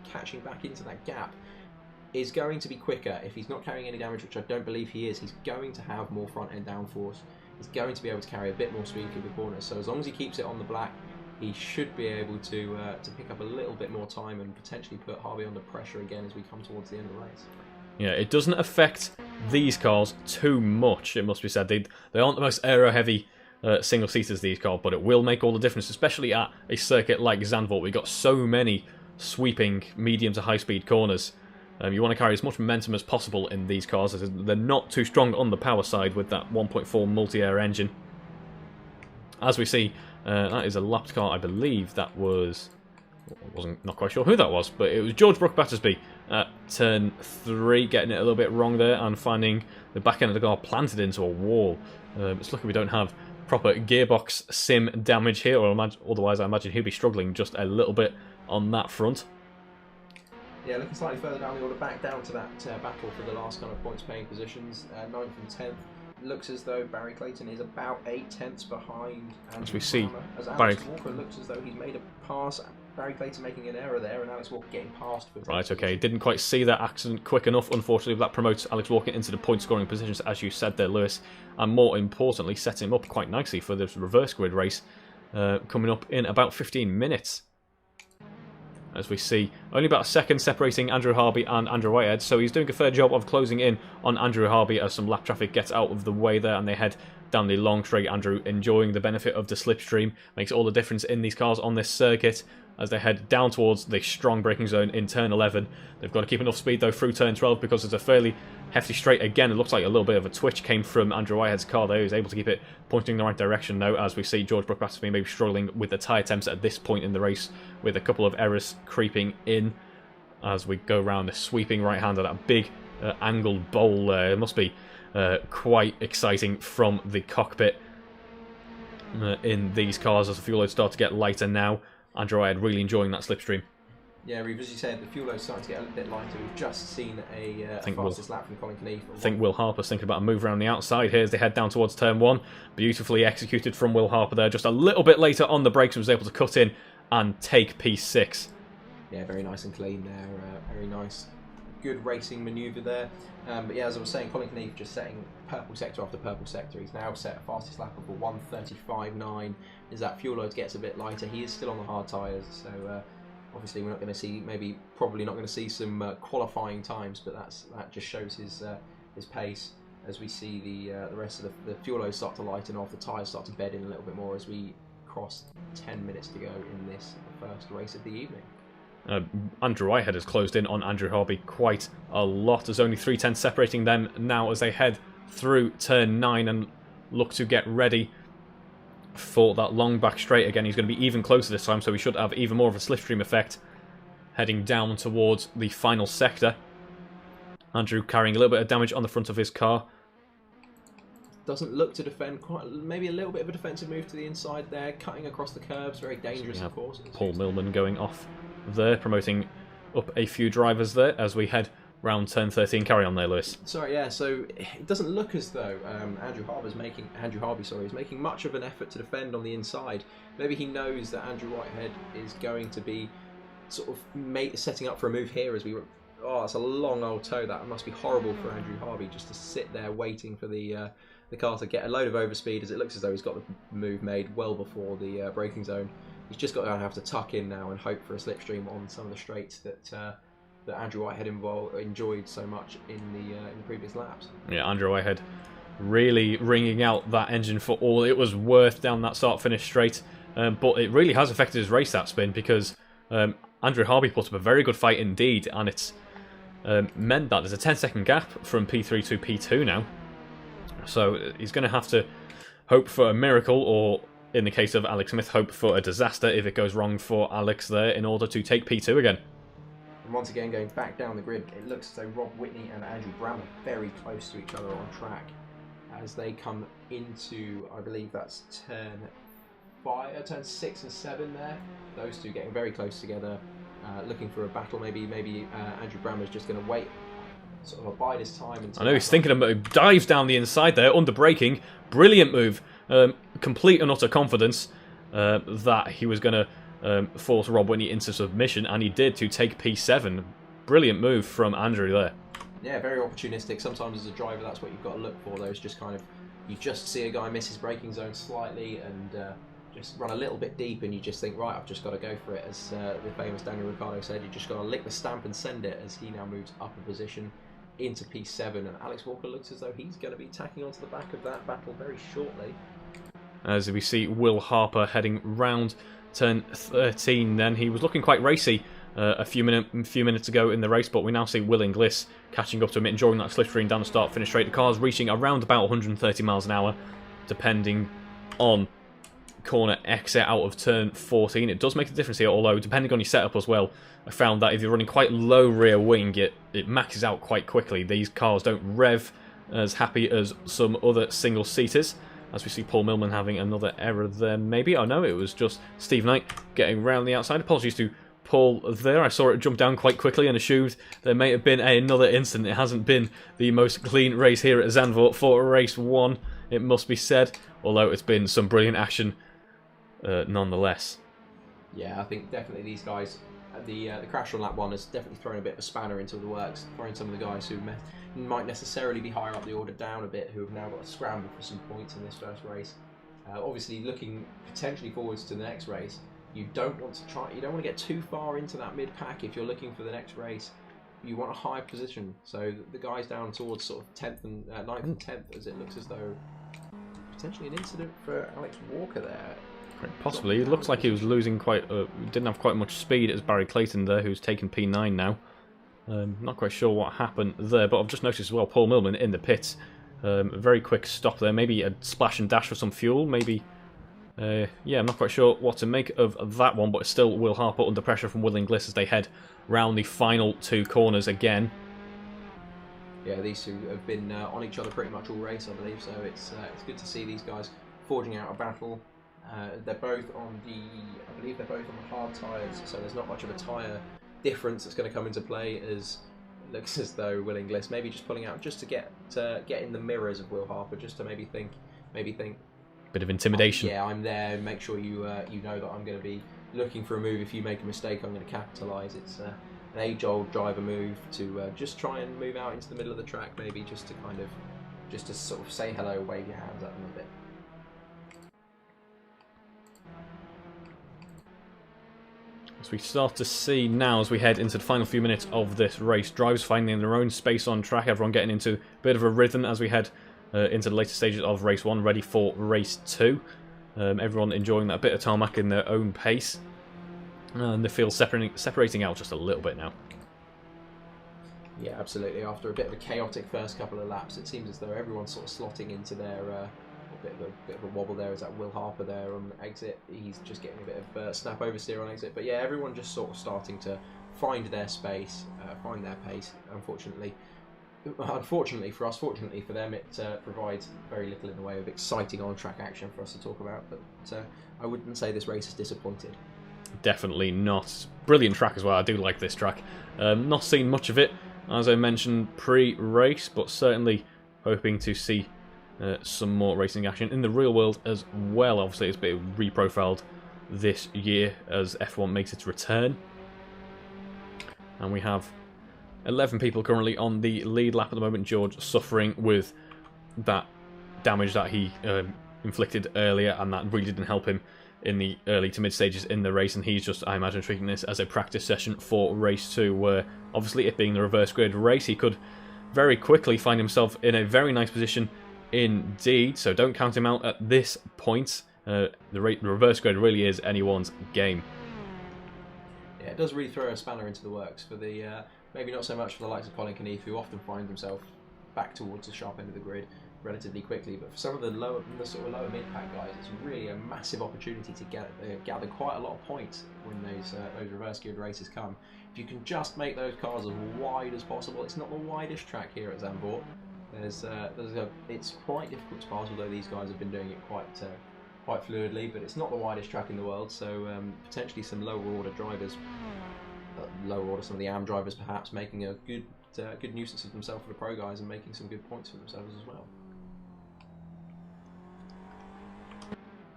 catching back into that gap, is going to be quicker. If he's not carrying any damage, which I don't believe he is, he's going to have more front end downforce. He's going to be able to carry a bit more speed through the corners. So as long as he keeps it on the black, he should be able to pick up a little bit more time and potentially put Harvey under pressure again as we come towards the end of the race. Yeah, it doesn't affect these cars too much, it must be said. They aren't the most aero-heavy single-seaters, these cars, but it will make all the difference, especially at a circuit like Zandvoort. We've got so many sweeping medium to high-speed corners. You want to carry as much momentum as possible in these cars, as they're not too strong on the power side with that 1.4 multi-air engine. As we see, that is a lapped car, I believe that was... not quite sure who that was, but it was George Brook Battersby at turn 3, getting it a little bit wrong there and finding the back end of the car planted into a wall. It's lucky we don't have proper gearbox sim damage here, or otherwise I imagine he'll be struggling just a little bit on that front. Yeah, looking slightly further down the order, back down to that battle for the last kind of points paying positions, 9th and 10th. Looks as though Barry Clayton is about 8 tenths behind. As we see, as Alex Walker looks as though he's made a pass. Barry Clayton making an error there, and Alex Walker getting past. Right, okay. Didn't quite see that accident quick enough, unfortunately. That promotes Alex Walker into the point-scoring positions, as you said there, Lewis. And more importantly, sets him up quite nicely for this reverse grid race coming up in about 15 minutes. As we see, only about a second separating Andrew Harvey and Andrew Whitehead, so he's doing a fair job of closing in on Andrew Harvey as some lap traffic gets out of the way there and they head down the long straight. Andrew enjoying the benefit of the slipstream, makes all the difference in these cars on this circuit as they head down towards the strong braking zone in turn 11. They've got to keep enough speed though through turn 12 because it's a fairly hefty straight. Again, it looks like a little bit of a twitch came from Andrew Whitehead's car there. He was able to keep it pointing in the right direction though, as we see George Brook Battersby maybe struggling with the tyre temps at this point in the race, with a couple of errors creeping in as we go around the sweeping right hand of that big angled bowl there. It must be quite exciting from the cockpit in these cars as the fuel loads start to get lighter now. Andrew Whitehead really enjoying that slipstream. Yeah, Reeve, as you said, the fuel load's starting to get a bit lighter. We've just seen a fastest lap from Colin Knief. I think Will Harper's thinking about a move around the outside here as they head down towards turn 1. Beautifully executed from Will Harper there. Just a little bit later on the brakes, was able to cut in and take P6. Yeah, very nice and clean there. Very nice. good racing manoeuvre there. But yeah, as I was saying, Colin Knief just setting purple sector after purple sector. He's now set a fastest lap of a 1:35.9. As that fuel load gets a bit lighter, he is still on the hard tyres, so obviously we're not going to see, probably not going to see some qualifying times, but that just shows his pace as we see the rest of the fuel load start to lighten off, the tyres start to bed in a little bit more as we cross 10 minutes to go in this first race of the evening. Andrew Whitehead has closed in on Andrew Harvey quite a lot. There's only 3 tenths separating them now as they head through turn 9 and look to get ready for that long back straight again. He's going to be even closer this time, so we should have even more of a slipstream effect heading down towards the final sector. Andrew carrying a little bit of damage on the front of his car. Doesn't look to defend, maybe a little bit of a defensive move to the inside there, cutting across the curbs, very dangerous, of course. Paul Millman going off there, promoting up a few drivers there as we head round turn 13. Carry on there, Lewis. Sorry, yeah, so it doesn't look as though Andrew Harvey is making much of an effort to defend on the inside. Maybe he knows that Andrew Whitehead is going to be sort of setting up for a move here as we were. Oh, that's a long old toe. That must be horrible for Andrew Harvey just to sit there waiting for the car to get a load of overspeed, as it looks as though he's got the move made well before the braking zone. He's just got to have to tuck in now and hope for a slipstream on some of the straights that Andrew Whitehead enjoyed so much in the previous laps. Yeah, Andrew Whitehead really wringing out that engine for all it was worth down that start-finish straight. But it really has affected his race, that spin, because Andrew Harvey put up a very good fight indeed, and it's meant that there's a 10-second gap from P3 to P2 now. So he's going to have to hope for a miracle, or in the case of Alex Smith, hope for a disaster if it goes wrong for Alex there, in order to take P2 again. And once again, going back down the grid, it looks as though Rob Whitney and Andrew Brammer very close to each other on track as they come into, I believe that's turn 6 and 7 there. Those two getting very close together, looking for a battle. Maybe Andrew Brammer's just going to wait, sort of abide his time. I know he's thinking about it. Dives down the inside there, under braking. Brilliant move. Complete and utter confidence that he was going to force Rob Whitney into submission, and he did, to take P7. Brilliant move from Andrew there. Yeah, very opportunistic. Sometimes as a driver, that's what you've got to look for. Those just kind of, you just see a guy miss his braking zone slightly and just run a little bit deep, and you just think, right, I've just got to go for it. As the famous Daniel Ricciardo said, you just got to lick the stamp and send it, as he now moves up a position into P7, and Alex Walker looks as though he's going to be tacking onto the back of that battle very shortly. As we see Will Harper heading round turn 13 then. He was looking quite racy a few minutes ago in the race, but we now see Will Inglis catching up to him, enjoying that slipstream down the start finish straight. The car's reaching around about 130 miles an hour, depending on corner exit out of turn 14. It does make a difference here, although depending on your setup as well, I found that if you're running quite low rear wing, it maxes out quite quickly. These cars don't rev as happy as some other single-seaters, as we see Paul Millman having another error there, maybe. Oh no, it was just Steve Knight getting round the outside. Apologies to Paul there. I saw it jump down quite quickly and assumed there may have been another incident. It hasn't been the most clean race here at Zandvoort for race 1, it must be said, although it's been some brilliant action nonetheless. Yeah, I think definitely these guys, the crash on lap 1 has definitely thrown a bit of a spanner into the works, throwing some of the guys who might necessarily be higher up the order down a bit, who have now got to scramble for some points in this first race. Obviously, looking potentially forwards to the next race, you don't want to get too far into that mid pack if you're looking for the next race. You want a high position, so the guys down towards sort of 10th and 9th and 10th, as it looks as though potentially an incident for Alex Walker there. Possibly. It looks like he was losing didn't have quite much speed as Barry Clayton there, who's taken P9 now. Not quite sure what happened there, but I've just noticed as well Paul Millman in the pits. A very quick stop there, maybe a splash and dash for some fuel, maybe. Yeah, I'm not quite sure what to make of that one, but it's still Will Harper under pressure from Will Inglis as they head round the final 2 corners again. Yeah, these two have been on each other pretty much all race, I believe, so it's good to see these guys forging out a battle. They're both on I believe they're both on the hard tyres, so there's not much of a tyre difference that's going to come into play, as it looks as though Will Inglis maybe just pulling out just to get in the mirrors of Will Harper, just to maybe think bit of intimidation. Yeah, I'm there. Make sure you know that I'm going to be looking for a move. If you make a mistake, I'm going to capitalise. It's age-old driver move to just try and move out into the middle of the track, maybe just to sort of say hello, wave your hands at them a bit. As we start to see now, as we head into the final few minutes of this race, drivers finding their own space on track, everyone getting into a bit of a rhythm as we head into the later stages of race 1, ready for race 2. Everyone enjoying that bit of tarmac in their own pace. And the field separating out just a little bit now. Yeah, absolutely. After a bit of a chaotic first couple of laps, it seems as though everyone's sort of slotting into their bit of a wobble there. Is that Will Harper there on exit? He's just getting a bit of snap oversteer on exit. But yeah, everyone just sort of starting to find their space, find their pace. Unfortunately for us, fortunately for them, it provides very little in the way of exciting on-track action for us to talk about. But I wouldn't say this race is disappointed. Definitely not. Brilliant track as well. I do like this track. Not seen much of it, as I mentioned pre-race, but certainly hoping to see some more racing action in the real world as well. Obviously, it's been reprofiled this year as F1 makes its return. And we have 11 people currently on the lead lap at the moment. George suffering with that damage that he inflicted earlier, and that really didn't help him in the early to mid stages in the race, and he's just, I imagine, treating this as a practice session for race 2, where obviously it being the reverse grid race, he could very quickly find himself in a very nice position indeed, so don't count him out at this point. The reverse grid really is anyone's game. Yeah, it does really throw a spanner into the works for the maybe not so much for the likes of Colin, who often find himself back towards the sharp end of the grid relatively quickly, but for some of the sort of lower mid-pack guys, it's really a massive opportunity to gather quite a lot of points when those reverse geared races come. If you can just make those cars as wide as possible. It's not the widest track here at Zandvoort. It's quite difficult to pass, although these guys have been doing it quite fluidly, but it's not the widest track in the world, so potentially some lower order drivers, some of the AM drivers perhaps, making a good nuisance of themselves for the pro guys and making some good points for themselves as well.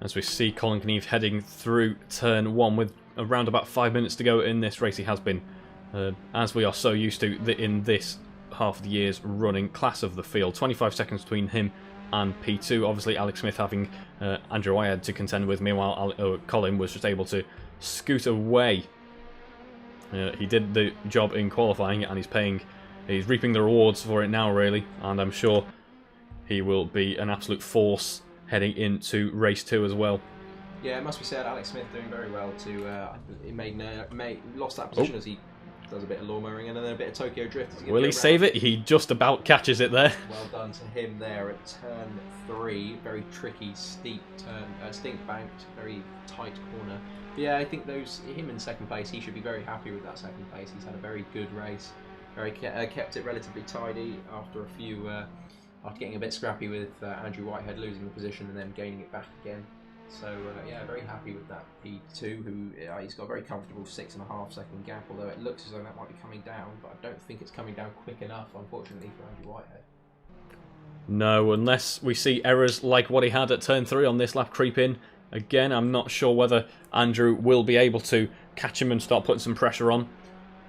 As we see Colin Knieve heading through turn 1 with around about 5 minutes to go in this race. He has been, as we are so used to in this half of the year's running, class of the field. 25 seconds between him and P2. Obviously Alex Smith having Andrew Wyatt to contend with. Meanwhile, Colin was just able to scoot away. He did the job in qualifying, and he's reaping the rewards for it now, really. And I'm sure he will be an absolute force heading into race 2 as well. Yeah, it must be said, Alex Smith doing very well he lost that position as he does a bit of law mowing and then a bit of Tokyo drift. Will he save it? He just about catches it there. Well done to him there at turn 3. Very tricky, steep turn, stink banked, very tight corner. But yeah, I think him in second place, he should be very happy with that second place. He's had a very good race, kept it relatively tidy after after getting a bit scrappy with Andrew Whitehead losing the position and then gaining it back again. So yeah, very happy with that P2, who he's got a very comfortable 6.5 second gap, although it looks as though that might be coming down, but I don't think it's coming down quick enough, unfortunately, for Andrew Whitehead. No, unless we see errors like what he had at turn 3 on this lap creep in. Again, I'm not sure whether Andrew will be able to catch him and start putting some pressure on.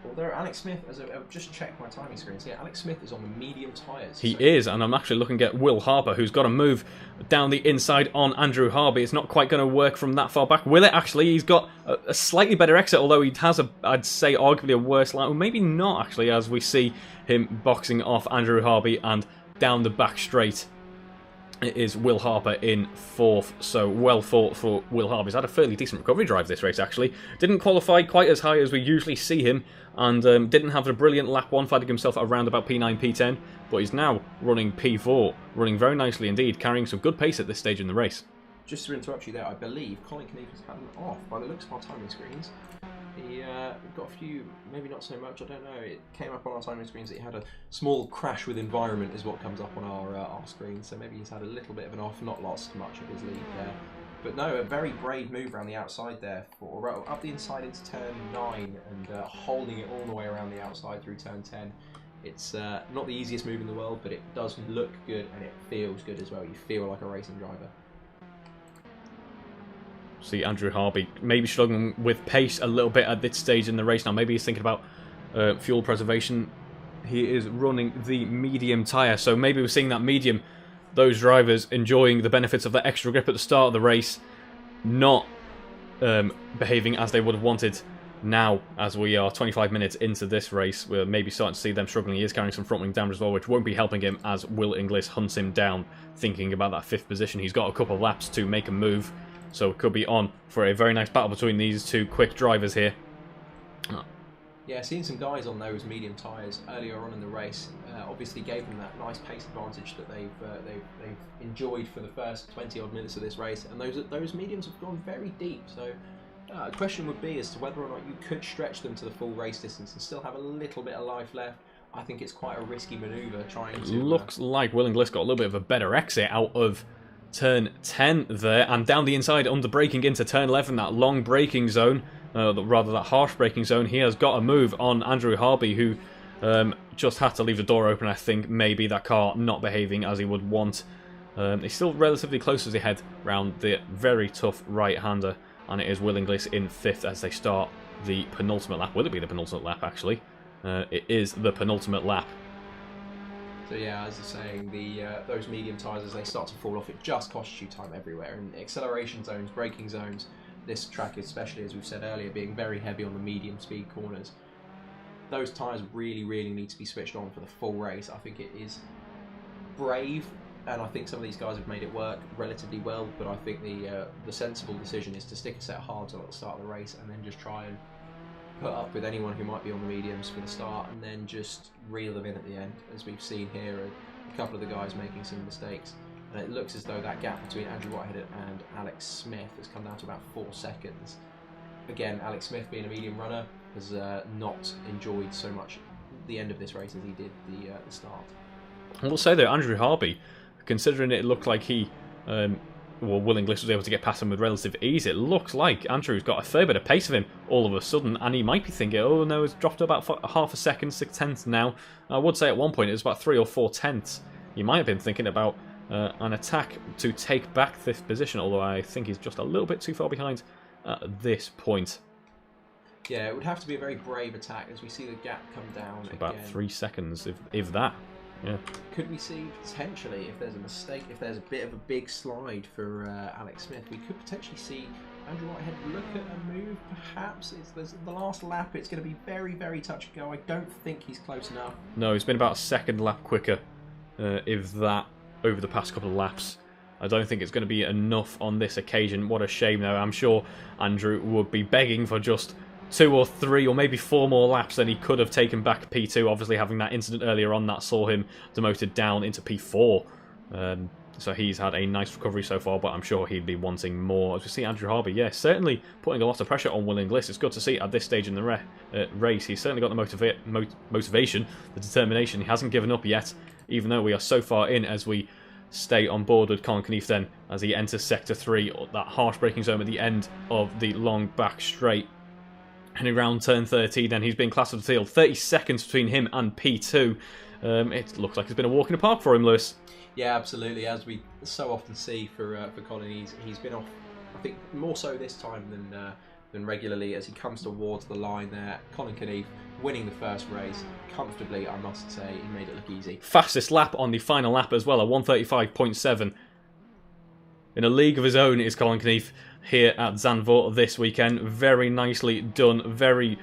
Although Alex Smith, I've just checked my timing screens here, Alex Smith is on the medium tyres. He is, and I'm actually looking at Will Harper, who's got to move down the inside on Andrew Harvey. It's not quite going to work from that far back. Will it actually? He's got a slightly better exit, although he has, I'd say, arguably a worse line. Or maybe not, actually, as we see him boxing off Andrew Harvey and down the back straight. It is Will Harper in 4th, so well fought for Will Harper. He's had a fairly decent recovery drive this race, actually. Didn't qualify quite as high as we usually see him, and didn't have a brilliant lap 1, finding himself around about P9, P10, but he's now running P4, running very nicely indeed, carrying some good pace at this stage in the race. Just to interrupt you there, I believe Colin Knieve has had an off by the looks of our timing screens. He got a few, maybe not so much, I don't know. It came up on our timing screens that he had a small crash with environment is what comes up on our screen, so maybe he's had a little bit of an off, not lost much of his lead there. But no, a very brave move around the outside there, up the inside into turn 9 and holding it all the way around the outside through turn 10. It's not the easiest move in the world, but it does look good and it feels good as well. You feel like a racing driver. See Andrew Harvey maybe struggling with pace a little bit at this stage in the race now. Maybe he's thinking about fuel preservation. He is running the medium tyre, so maybe we're seeing that medium, those drivers enjoying the benefits of that extra grip at the start of the race, not behaving as they would have wanted. Now, as we are 25 minutes into this race, we're maybe starting to see them struggling. He is carrying some front wing damage as well, which won't be helping him as Will Inglis hunts him down, thinking about that 5th position. He's got a couple of laps to make a move, so it could be on for a very nice battle between these two quick drivers here. Yeah, seeing some guys on those medium tyres earlier on in the race obviously gave them that nice pace advantage that they've enjoyed for the first 20-odd minutes of this race, and those mediums have gone very deep, so... the question would be as to whether or not you could stretch them to the full race distance and still have a little bit of life left. I think it's quite a risky manoeuvre trying to... Looks like Will Inglis got a little bit of a better exit out of turn 10 there, and down the inside, under braking into turn 11, that long braking zone, rather that harsh braking zone. He has got a move on Andrew Harby, who just had to leave the door open. I think maybe that car not behaving as he would want. He's still relatively close as he head round the very tough right-hander. And it is Will Inglis in 5th as they start the penultimate lap. Will it be the penultimate lap, actually? It is the penultimate lap. So yeah, as you're saying, those medium tyres, as they start to fall off, it just costs you time everywhere. In acceleration zones, braking zones, this track especially, as we've said earlier, being very heavy on the medium speed corners, those tyres really, really need to be switched on for the full race. I think it is brave, and I think some of these guys have made it work relatively well, but I think the sensible decision is to stick a set of hards on at the start of the race and then just try and put up with anyone who might be on the mediums for the start and then just reel them in at the end, as we've seen here, a couple of the guys making some mistakes. And it looks as though that gap between Andrew Whitehead and Alex Smith has come down to about 4 seconds. Again, Alex Smith, being a medium runner, has not enjoyed so much the end of this race as he did the start. I will say though, Andrew Harby, considering it looked like he, Will Inglis was able to get past him with relative ease, it looks like Andrew's got a fair bit of pace of him all of a sudden, and he might be thinking, oh no, it's dropped to about half a second, 6/10 now. I would say at one point it was about 3 or 4 tenths. He might have been thinking about an attack to take back this position, although I think he's just a little bit too far behind at this point. Yeah, it would have to be a very brave attack as we see the gap come down again. About 3 seconds, if that. Yeah. Could we see potentially, if there's a mistake, if there's a bit of a big slide for Alex Smith, we could potentially see Andrew Whitehead look at a move, perhaps? There's the last lap, it's going to be very, very touch and go. I don't think he's close enough. No, he's been about a second lap quicker, if that, over the past couple of laps. I don't think it's going to be enough on this occasion. What a shame, though. I'm sure Andrew would be begging for just 2 or 3 or maybe 4 more laps than he could have taken back P2, obviously having that incident earlier on that saw him demoted down into P4. So he's had a nice recovery so far, but I'm sure he'd be wanting more. As we see Andrew Harby, yeah, certainly putting a lot of pressure on Will Inglis. It's good to see at this stage in the race. He's certainly got the motivation, the determination. He hasn't given up yet, even though we are so far in as we stay on board with Colin Knief then, as he enters Sector 3, that harsh braking zone at the end of the long back straight. Heading around turn 13, then he's been classed of the field. 30 seconds between him and P2. It looks like it's been a walk in the park for him, Lewis. Yeah, absolutely. As we so often see for Colin, he's been off, I think, more so this time than regularly as he comes towards the line there. Colin Knief winning the first race comfortably, I must say. He made it look easy. Fastest lap on the final lap as well, a 1:35.7. In a league of his own is Colin Knief here at Zandvoort this weekend. Very nicely done, very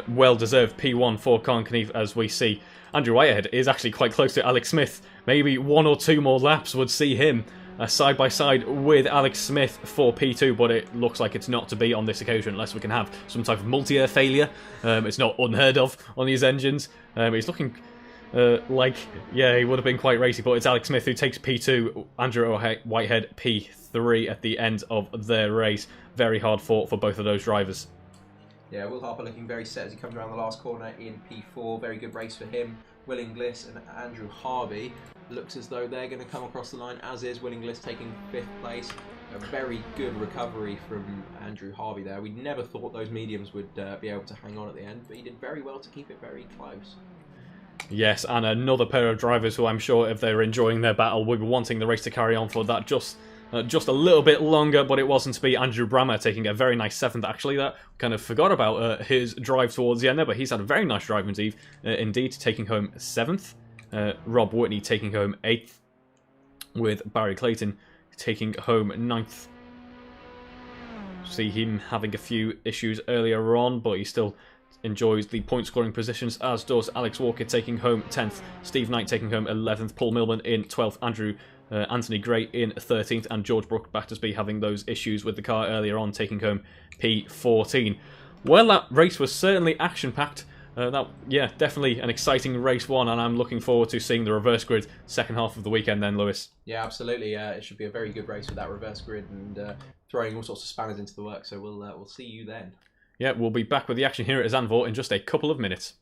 well-deserved P1 for Colin Knief, as we see. Andrew Whitehead is actually quite close to Alex Smith. Maybe 1 or 2 more laps would see him side by side with Alex Smith for P2, but it looks like it's not to be on this occasion unless we can have some type of multi-air failure. It's not unheard of on these engines. He's looking like, yeah, he would have been quite racy, but it's Alex Smith who takes P2, Andrew Whitehead P3 at the end of their race. Very hard fought for both of those drivers. Yeah, Will Harper looking very set as he comes around the last corner in P4. Very good race for him. Will Inglis and Andrew Harby looks as though they're going to come across the line, as is Will Inglis taking 5th place. A very good recovery from Andrew Harby there. We never thought those mediums would be able to hang on at the end, but he did very well to keep it very close. Yes, and another pair of drivers who I'm sure if they're enjoying their battle will be wanting the race to carry on for that just just a little bit longer, but it wasn't to be. Andrew Brammer taking a very nice 7th, actually. That kind of forgot about his drive towards the end there, but he's had a very nice drive indeed, taking home 7th. Rob Whitney taking home 8th, with Barry Clayton taking home 9th. See him having a few issues earlier on, but he still enjoys the point-scoring positions, as does Alex Walker taking home 10th, Steve Knight taking home 11th, Paul Millman in 12th, Anthony Gray in 13th, and George Brook Battersby having those issues with the car earlier on, taking home P14. Well, that race was certainly action-packed. Yeah, definitely an exciting race one, and I'm looking forward to seeing the reverse grid second half of the weekend then, Lewis. Yeah, absolutely. It should be a very good race with that reverse grid and throwing all sorts of spanners into the works, so we'll see you then. Yeah, we'll be back with the action here at Zandvoort in just a couple of minutes.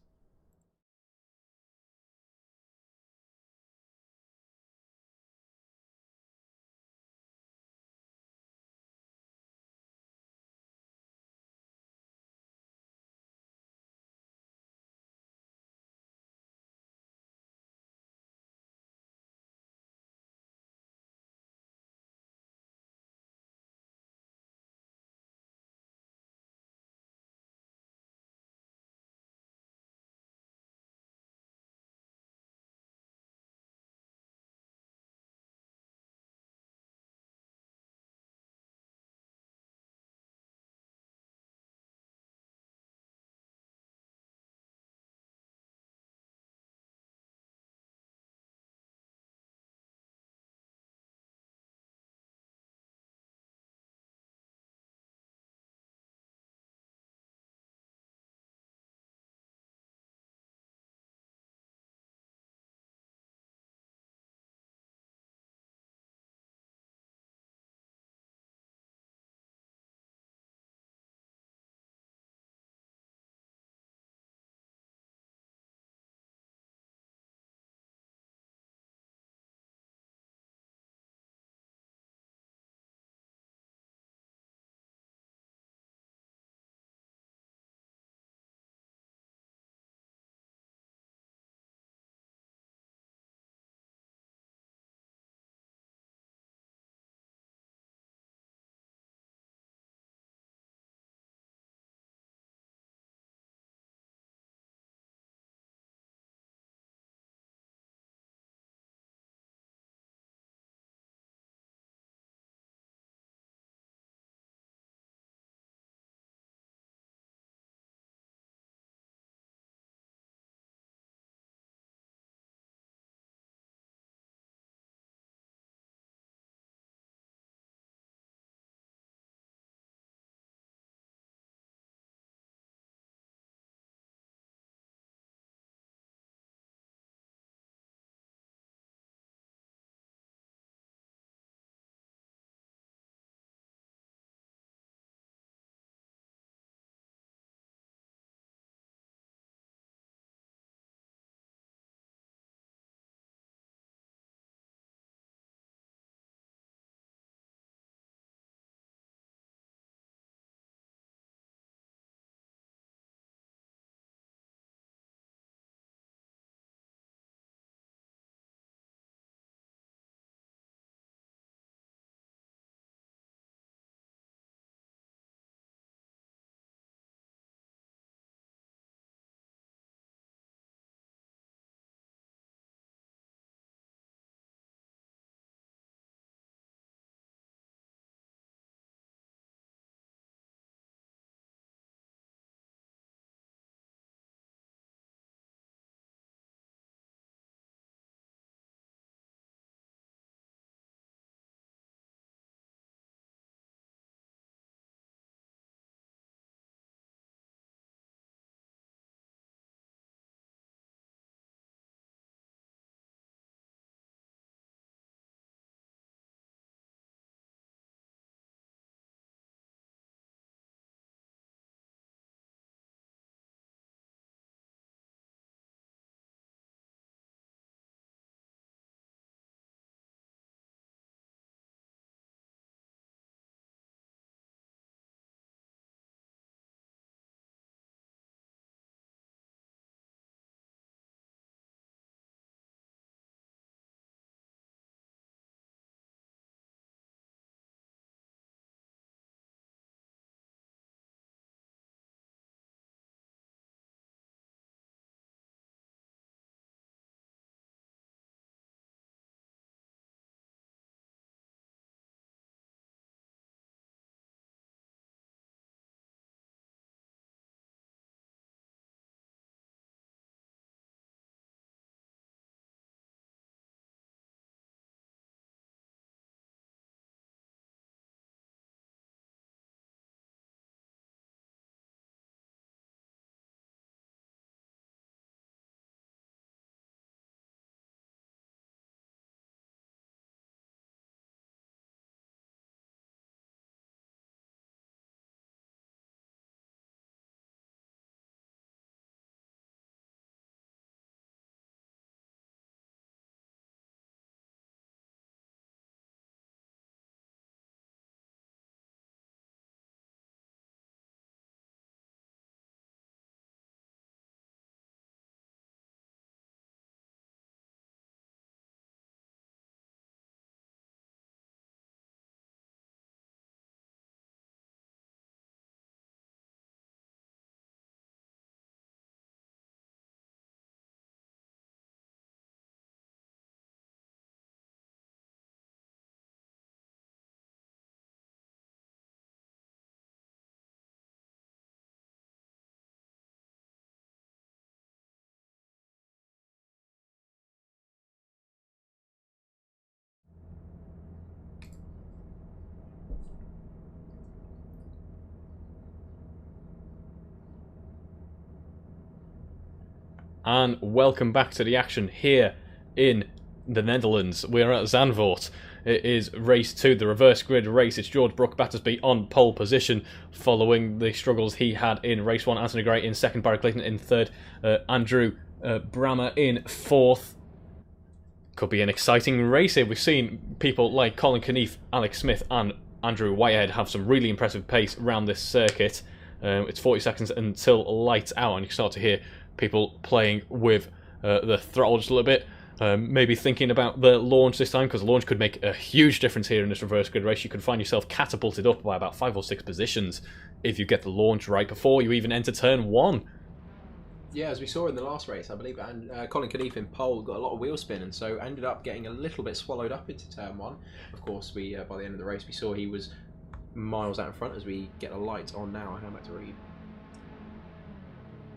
And welcome back to the action here in the Netherlands. We're at Zandvoort. It is race 2, the reverse grid race. It's George Battersby on pole position following the struggles he had in race 1. Anthony Gray in second, Barry Clayton in third, Andrew Brammer in fourth. Could be an exciting race here. We've seen people like Colin Knief, Alex Smith and Andrew Whitehead have some really impressive pace around this circuit. It's 40 seconds until lights out, and you start to hear people playing with the throttle just a little bit. Maybe thinking about the launch this time, because the launch could make a huge difference here in this reverse grid race. You could find yourself catapulted up by about 5 or 6 positions if you get the launch right before you even enter turn 1. Yeah, as we saw in the last race, I believe, and Colin Knief in pole got a lot of wheel spin, and so ended up getting a little bit swallowed up into turn 1. Of course, we by the end of the race, we saw he was miles out in front. As we get a light on now, I hand back to Reed.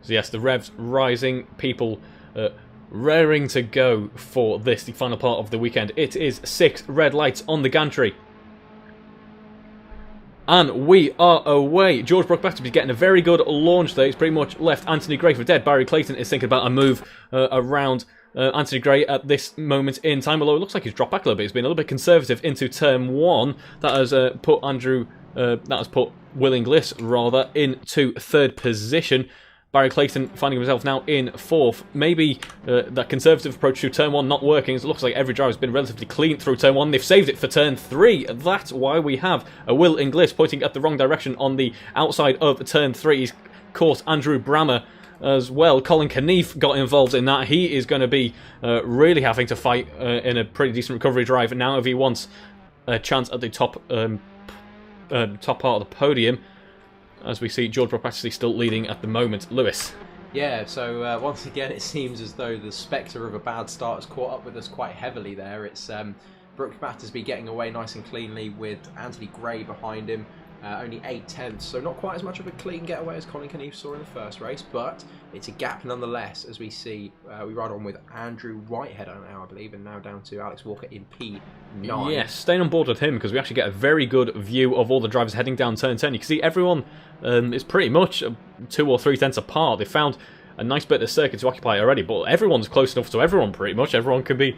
So yes, the revs rising, people raring to go for this, the final part of the weekend. It is 6 red lights on the gantry. And we are away. George Battersby getting a very good launch there. He's pretty much left Anthony Gray for dead. Barry Clayton is thinking about a move around Anthony Gray at this moment in time, although it looks like he's dropped back a little bit. He's been a little bit conservative into turn 1. That has put Will Inglis rather into third position. Barry Clayton finding himself now in 4th. Maybe that conservative approach to turn 1 not working, as it looks like every driver has been relatively clean through turn 1. They've saved it for turn 3. That's why we have a Will Inglis pointing at the wrong direction on the outside of turn 3. He's caught Andrew Brammer as well. Colin Knief got involved in that. He is going to be really having to fight in a pretty decent recovery drive now if he wants a chance at the top part of the podium. As we see George Battersby still leading at the moment. Lewis. Yeah, so once again it seems as though the spectre of a bad start has caught up with us quite heavily there. It's Battersby getting away nice and cleanly with Anthony Gray behind him. Only 8/10, so not quite as much of a clean getaway as Colin Knief saw in the first race, but it's a gap nonetheless. As we see, we ride on with Andrew Whitehead now, I believe, and now down to Alex Walker in P9. Yes, staying on board with him, because we actually get a very good view of all the drivers heading down turn 10. You can see everyone is pretty much 2 or 3 tenths apart. They found a nice bit of the circuit to occupy already, but everyone's close enough to everyone pretty much. Everyone can be...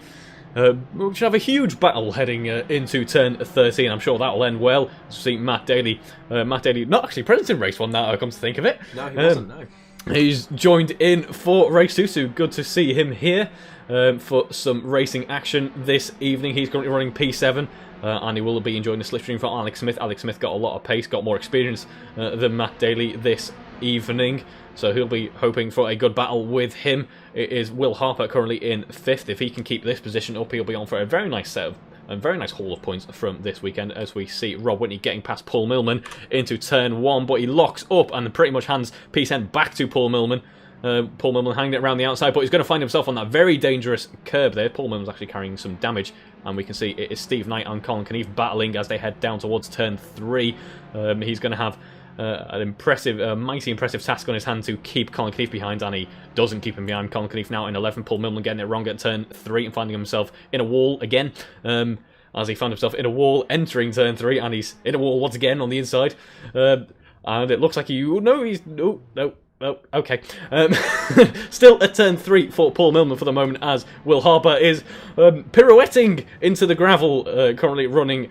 we should have a huge battle heading into turn 13. I'm sure that'll end well. See Matt Daly not actually present in race 1 now, comes to think of it. No, he wasn't, no. He's joined in for race 2, so good to see him here for some racing action this evening. He's currently running P7, and he will be enjoying the slipstream for Alex Smith. Alex Smith got a lot of pace, got more experience than Matt Daly this evening, so he'll be hoping for a good battle with him. It is Will Harper currently in 5th. If he can keep this position up, he'll be on for a very nice set of a very nice haul of points from this weekend, as we see Rob Whitney getting past Paul Millman into turn 1, but he locks up and pretty much hands P10 back to Paul Millman. Paul Millman hanging it around the outside, but he's going to find himself on that very dangerous curb there. Paul Millman's actually carrying some damage, and we can see it is Steve Knight and Colin Knief battling as they head down towards turn 3. He's going to have an mighty impressive task on his hand to keep Colin Knief behind, and he doesn't keep him behind. Colin Knief now in 11th, Paul Millman getting it wrong at turn 3 and finding himself in a wall again. As he found himself in a wall entering turn 3, and he's in a wall once again on the inside. And it looks like okay. Still at turn 3 for Paul Millman for the moment, as Will Harper is pirouetting into the gravel, currently running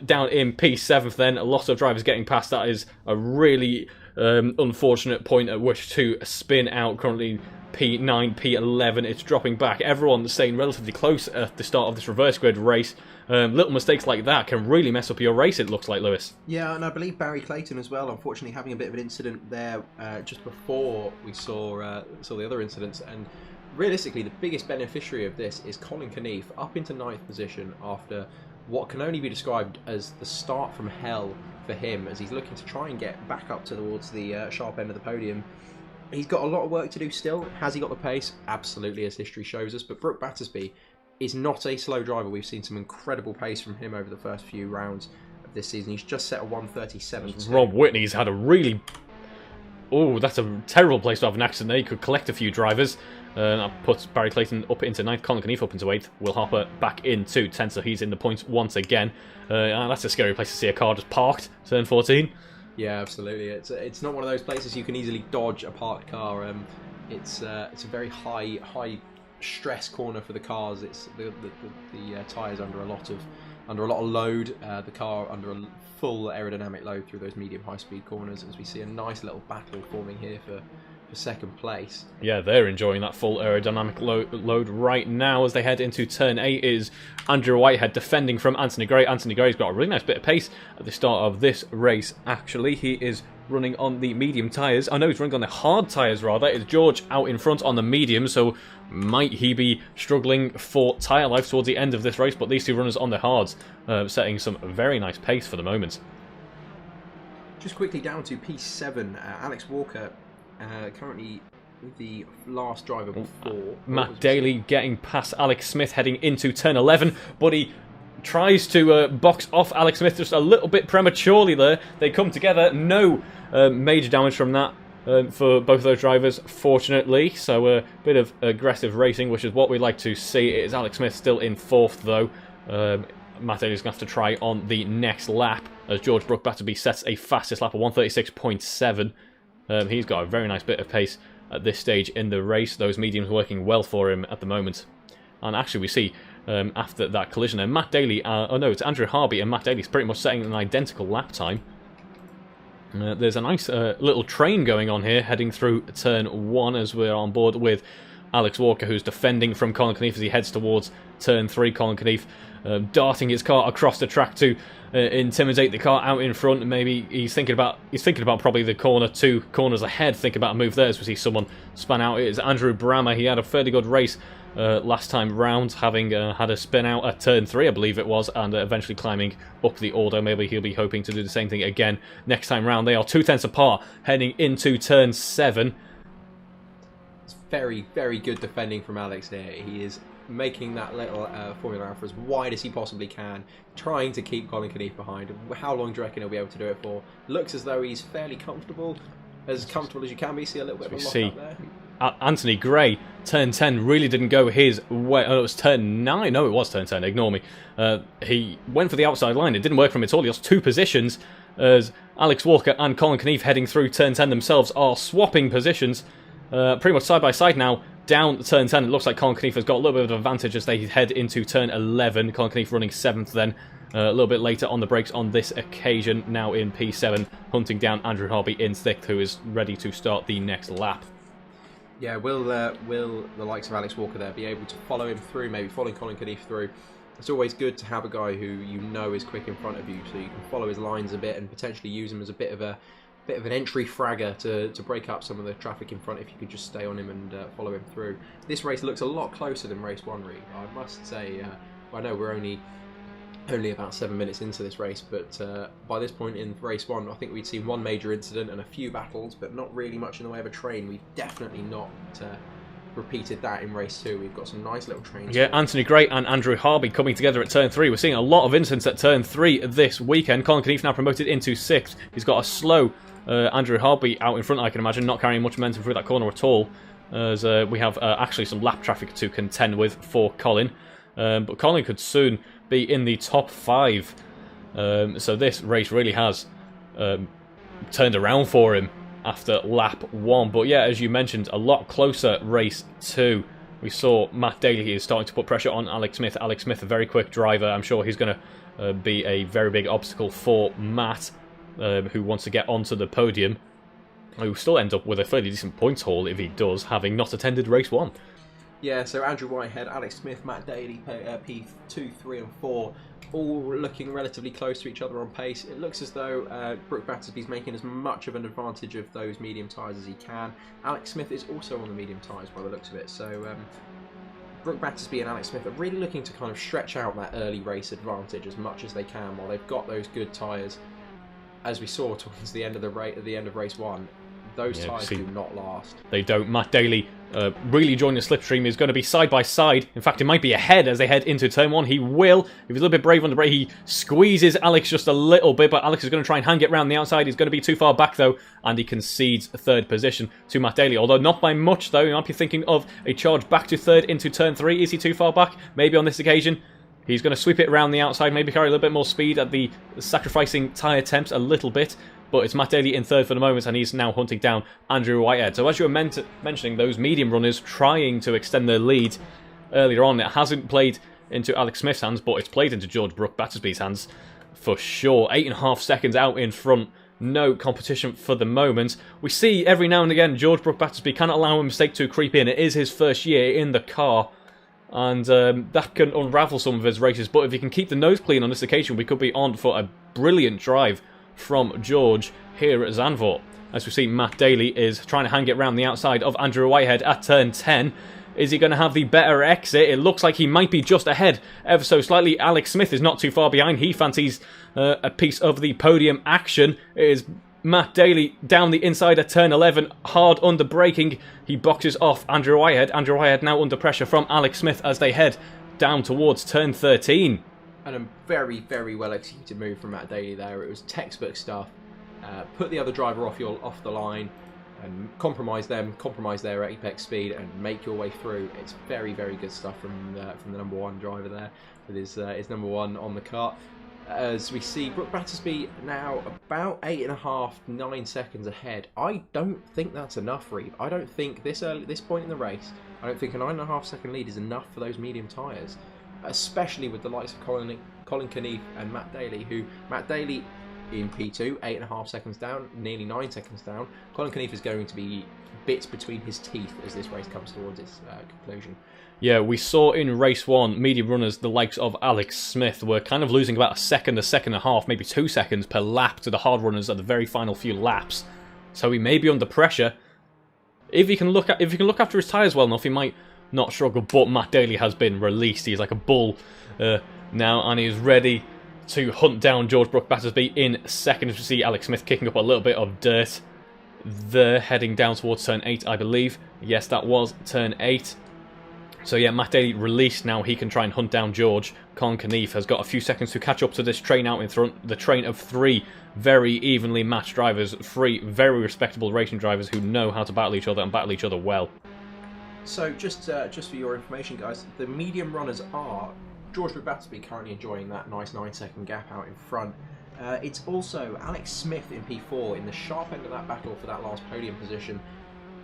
down in P7th then. A lot of drivers getting past. That is a really unfortunate point at which to spin out. Currently P9, P11, it's dropping back. Everyone's staying relatively close at the start of this reverse grid race. Little mistakes like that can really mess up your race, it looks like, Lewis. Yeah, and I believe Barry Clayton as well, unfortunately having a bit of an incident there just before we saw the other incidents. And realistically, the biggest beneficiary of this is Colin Knief, up into 9th position after what can only be described as the start from hell for him, as he's looking to try and get back up towards the sharp end of the podium. He's got a lot of work to do still. Has he got the pace? Absolutely, as history shows us. But Brooke Battersby is not a slow driver. We've seen some incredible pace from him over the first few rounds of this season. He's just set a 1:37.2. Rob Whitney's had a really... Oh, that's a terrible place to have an accident there. He could collect a few drivers. That puts Barry Clayton up into 9th, Colin Knief up into 8th, Will Harper back into 10th, so he's in the points once again. That's a scary place to see a car just parked, turn 14. Yeah, absolutely. It's not one of those places you can easily dodge a parked car. It's a very high stress corner for the cars. It's the tyres under a lot of load. The car under a full aerodynamic load through those medium high speed corners. As we see a nice little battle forming here for second place. Yeah, they're enjoying that full aerodynamic load right now as they head into turn 8. Is Andrew Whitehead defending from Anthony Gray. Anthony Gray's got a really nice bit of pace at the start of this race, actually. He is running on the medium tyres. I know he's running on the hard tyres, rather. Is George out in front on the medium, so might he be struggling for tyre life towards the end of this race? But these two runners on the hards setting some very nice pace for the moment. Just quickly down to P7, Alex Walker currently the last driver before. Matt Daly getting past Alex Smith heading into turn 11, but he tries to box off Alex Smith just a little bit prematurely there. They come together, no major damage from that for both of those drivers, fortunately. So a bit of aggressive racing, which is what we like to see. It is Alex Smith still in 4th, though. Matt Daly's going to have to try on the next lap, as George Brook-Batterby sets a fastest lap of 1:36.7. He's got a very nice bit of pace at this stage in the race. Those mediums working well for him at the moment. And actually we see after that collision there, Matt Daly, it's Andrew Harby and Matt Daly's pretty much setting an identical lap time. There's a nice little train going on here heading through turn 1 as we're on board with Alex Walker, who's defending from Colin Knief as he heads towards turn 3. Colin Knief darting his car across the track to intimidate the car out in front. Maybe he's thinking about probably the corner 2 corners ahead, thinking about a move there as we see someone span out. It is Andrew Brammer. He had a fairly good race last time round, having had a spin out at turn 3, I believe it was, and eventually climbing up the order. Maybe he'll be hoping to do the same thing again next time round. They are 2 tenths apart heading into turn 7. It's very, very good defending from Alex here. He is making that little Formula Alpha as wide as he possibly can, trying to keep Colin Knief behind. How long do you reckon he'll be able to do it for? Looks as though he's fairly comfortable as you can be. See a little bit of a lock up there. Anthony Gray, turn 10 really didn't go his way. Oh, it was turn 9. No, it was turn 10. Ignore me. He went for the outside line. It didn't work for him at all. He lost 2 positions as Alex Walker and Colin Knief heading through turn 10 themselves are swapping positions pretty much side by side now. Down turn 10, it looks like Colin Knief has got a little bit of an advantage as they head into turn 11. Colin Knief running 7th then. A little bit later on the brakes on this occasion, now in P7, hunting down Andrew Harby in 6th, who is ready to start the next lap. Yeah, will the likes of Alex Walker there be able to follow him through, maybe following Colin Knief through? It's always good to have a guy who you know is quick in front of you, so you can follow his lines a bit and potentially use him as a bit of an entry fragger to break up some of the traffic in front if you could just stay on him and follow him through. This race looks a lot closer than race 1, really. I must say, I know we're only about 7 minutes into this race, but by this point in race 1, I think we'd seen one major incident and a few battles, but not really much in the way of a train. We've definitely not repeated that in race 2. We've got some nice little trains. Yeah, Anthony Gray and Andrew Harby coming together at turn 3. We're seeing a lot of incidents at turn 3 this weekend. Colin Knief now promoted into 6th. He's got a slow Andrew Harby out in front, I can imagine, not carrying much momentum through that corner at all, as we have actually some lap traffic to contend with for Colin. But Colin could soon be in the top 5. So this race really has turned around for him after lap 1. But yeah, as you mentioned, a lot closer race 2. We saw Matt Daly is starting to put pressure on Alex Smith. Alex Smith, a very quick driver. I'm sure he's going to be a very big obstacle for Matt, who wants to get onto the podium. Who still ends up with a fairly decent points haul if he does, having not attended race 1. Yeah, so Andrew Whitehead, Alex Smith, Matt Daly, P2, 3 and 4, all looking relatively close to each other on pace. It looks as though Brook-Batterby's making as much of an advantage of those medium tyres as he can. Alex Smith is also on the medium tyres by the looks of it, so Brook-Batterby and Alex Smith are really looking to kind of stretch out that early race advantage as much as they can while they've got those good tyres. As we saw towards the end of race 1, those tyres do not last. They don't. Matt Daly really joining the slipstream is going to be side by side. In fact, it might be ahead as they head into turn 1. He will. If he's a little bit brave on the brake, he squeezes Alex just a little bit, but Alex is going to try and hang it round the outside. He's going to be too far back, though, and he concedes 3rd position to Matt Daly. Although not by much, though. You might be thinking of a charge back to 3rd into turn 3. Is he too far back? Maybe on this occasion. He's going to sweep it around the outside, maybe carry a little bit more speed at the sacrificing tyre temps a little bit. but it's Matt Daly in third for the moment, and he's now hunting down Andrew Whitehead. So as you were mentioning, those medium runners trying to extend their lead earlier on, it hasn't played into Alex Smith's hands, but it's played into George Battersby's hands for sure. 8.5 seconds out in front. No competition for the moment. We see every now and again George Battersby cannot allow a mistake to creep in. It is his first year in the car, and that can unravel some of his races. But if he can keep the nose clean on this occasion, we could be on for a brilliant drive from George here at Zandvoort. As we see, Matt Daly is trying to hang it round the outside of Andrew Whitehead at turn 10. Is he going to have the better exit? It looks like he might be just ahead ever so slightly. Alex Smith is not too far behind. He fancies a piece of the podium action. It is Matt Daly down the inside at turn 11, hard under braking. He boxes off Andrew Whitehead. Andrew Whitehead now under pressure from Alex Smith as they head down towards turn 13. And a very, very well executed move from Matt Daly there. It was textbook stuff. Put the other driver off the line and compromise them, compromise their apex speed, and make your way through. It's very, very good stuff from the number one driver there with his number one on the kart. As we see, Brook Battersby now about 8.5, 9 seconds ahead. I don't think that's enough, Reeve. I don't think this point in the race, I don't think a 9.5 second lead is enough for those medium tyres, especially with the likes of Colin Knief and Matt Daly, who Matt Daly in P2, 8.5 seconds down, nearly 9 seconds down. Colin Knief is going to be bits between his teeth as this race comes towards its conclusion. Yeah, we saw in race 1, medium runners, the likes of Alex Smith, were kind of losing about a second and a half, maybe 2 seconds per lap to the hard runners at the very final few laps. So he may be under pressure. If he can look after his tyres well enough, he might not struggle. But Matt Daly has been released. He's like a bull now, and he's ready to hunt down George Battersby in second. We see Alex Smith kicking up a little bit of dirt. They're heading down towards turn 8, I believe. Yes, that was turn 8. So yeah, Matt Daly released now. He can try and hunt down George. Colin Knief has got a few seconds to catch up to this train out in front. The train of 3 very evenly matched drivers. 3 very respectable racing drivers who know how to battle each other and battle each other well. So just for your information, guys, the medium runners are George Battersby currently enjoying that nice 9 second gap out in front. It's also Alex Smith in P4 in the sharp end of that battle for that last podium position.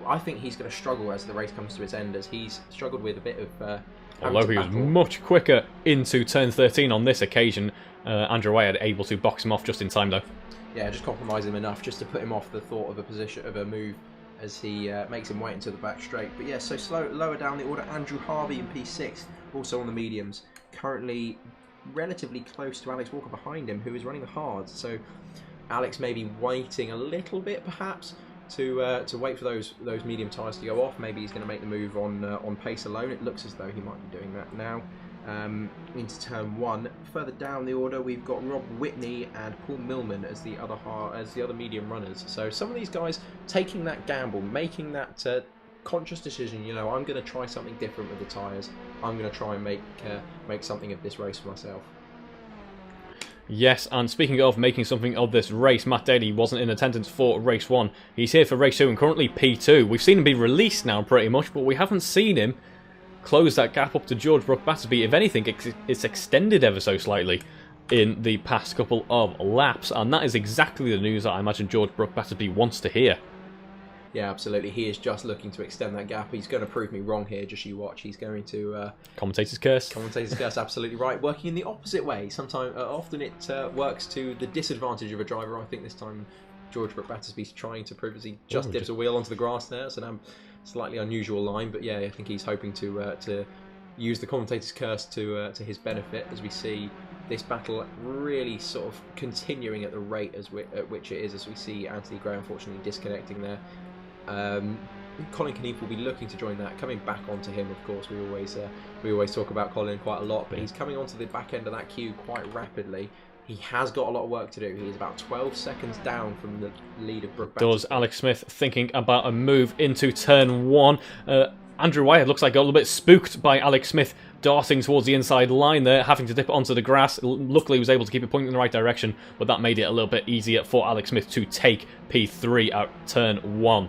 I think he's going to struggle as the race comes to its end, as he's struggled with a bit of... Although he was much quicker into turn 13 on this occasion, Andrew Whitehead able to box him off just in time though. Yeah, just compromise him enough just to put him off the thought of a move as he makes him wait into the back straight. But yeah, so lower down the order, Andrew Harvey in P6, also on the mediums, currently relatively close to Alex Walker behind him, who is running the hards. So Alex may be waiting a little bit perhaps to wait for those medium tyres to go off. Maybe he's going to make the move on pace alone. It looks as though he might be doing that now. Into turn 1. Further down the order, we've got Rob Whitney and Paul Millman as the other medium runners. So some of these guys taking that gamble, making that conscious decision. You know, I'm going to try something different with the tyres. I'm going to try and make something of this race for myself. Yes, and speaking of making something of this race, Matt Daly wasn't in attendance for race 1. He's here for race 2 and currently P2. We've seen him be released now pretty much, but we haven't seen him close that gap up to George Battersby. If anything, it's extended ever so slightly in the past couple of laps, and that is exactly the news that I imagine George Battersby wants to hear. Yeah, absolutely. He is just looking to extend that gap. He's going to prove me wrong here, just you watch. He's going to... Commentator's curse. Commentator's curse, absolutely right. Working in the opposite way. Sometimes, often it works to the disadvantage of a driver. I think this time George Battersby's trying to prove as he just dips a wheel onto the grass there. So now, slightly unusual line. But yeah, I think he's hoping to use the commentator's curse to his benefit, as we see this battle really sort of continuing at the rate at which it is, as we see Anthony Gray unfortunately disconnecting there. Colin Knief will be looking to join that, coming back onto him. Of course, we always talk about Colin quite a lot, but he's coming onto the back end of that queue quite rapidly. He has got a lot of work to do. He is about 12 seconds down from the lead of Brook Battersby. Does Alex Smith thinking about a move into turn 1. Andrew Whitehead looks like a little bit spooked by Alex Smith darting towards the inside line there, having to dip it onto the grass. Luckily, he was able to keep it pointing in the right direction, but that made it a little bit easier for Alex Smith to take P3 at turn 1.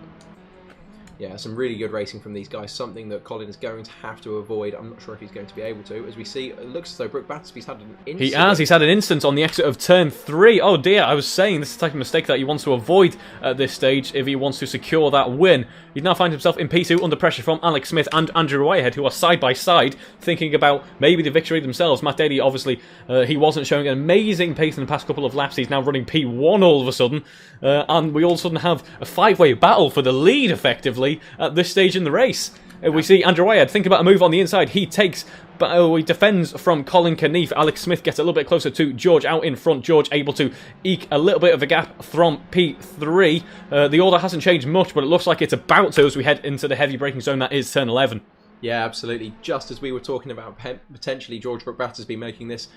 Yeah, some really good racing from these guys, something that Colin is going to have to avoid. I'm not sure if he's going to be able to. As we see, it looks as though Brooke Battersby's had an incident. He has. He's had an instance on the exit of turn 3. Oh dear, I was saying this is the type of mistake that he wants to avoid at this stage if he wants to secure that win. He now finds himself in P2 under pressure from Alex Smith and Andrew Whitehead, who are side by side, thinking about maybe the victory themselves. Matt Daly, obviously, he wasn't showing an amazing pace in the past couple of laps. He's now running P1 all of a sudden. And we all of a sudden have a 5-way battle for the lead, effectively, at this stage in the race. We see Andrew Whitehead think about a move on the inside. He takes, he defends from Colin Knief. Alex Smith gets a little bit closer to George out in front. George able to eke a little bit of a gap from P3. The order hasn't changed much, but it looks like it's about to as we head into the heavy braking zone that is turn 11. Yeah, absolutely. Just as we were talking about potentially George Brooke Battersby making this,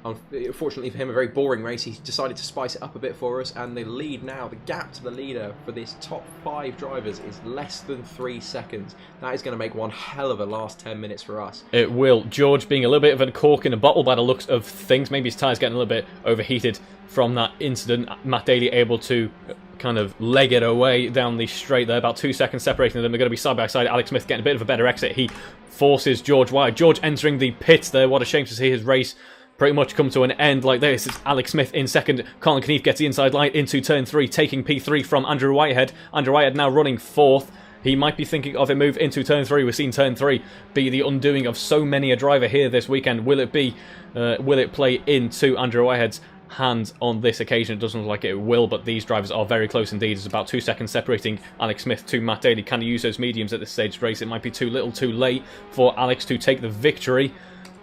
unfortunately for him, a very boring race, he decided to spice it up a bit for us, and the lead now, the gap to the leader for this top 5 drivers is less than 3 seconds. That is going to make one hell of a last 10 minutes for us. It will. George being a little bit of a cork in a bottle by the looks of things. Maybe his tyres getting a little bit overheated from that incident. Matt Daly able to kind of leg it away down the straight there, about 2 seconds separating them. They're going to be side by side. Alex Smith getting a bit of a better exit. He forces George wide. George entering the pits there. What a shame to see his race pretty much come to an end like this. It's Alex Smith in second. Colin Knief gets the inside line into turn 3, taking P3 from Andrew Whitehead. Andrew Whitehead now running 4th. He might be thinking of a move into turn 3. We've seen turn 3 be the undoing of so many a driver here this weekend. Will it be? Will it play into Andrew Whitehead's hands on this occasion? It doesn't look like it will, but these drivers are very close indeed. It's about 2 seconds separating Alex Smith to Matt Daly. Can he use those mediums at this stage of the race? It might be too little too late for Alex to take the victory,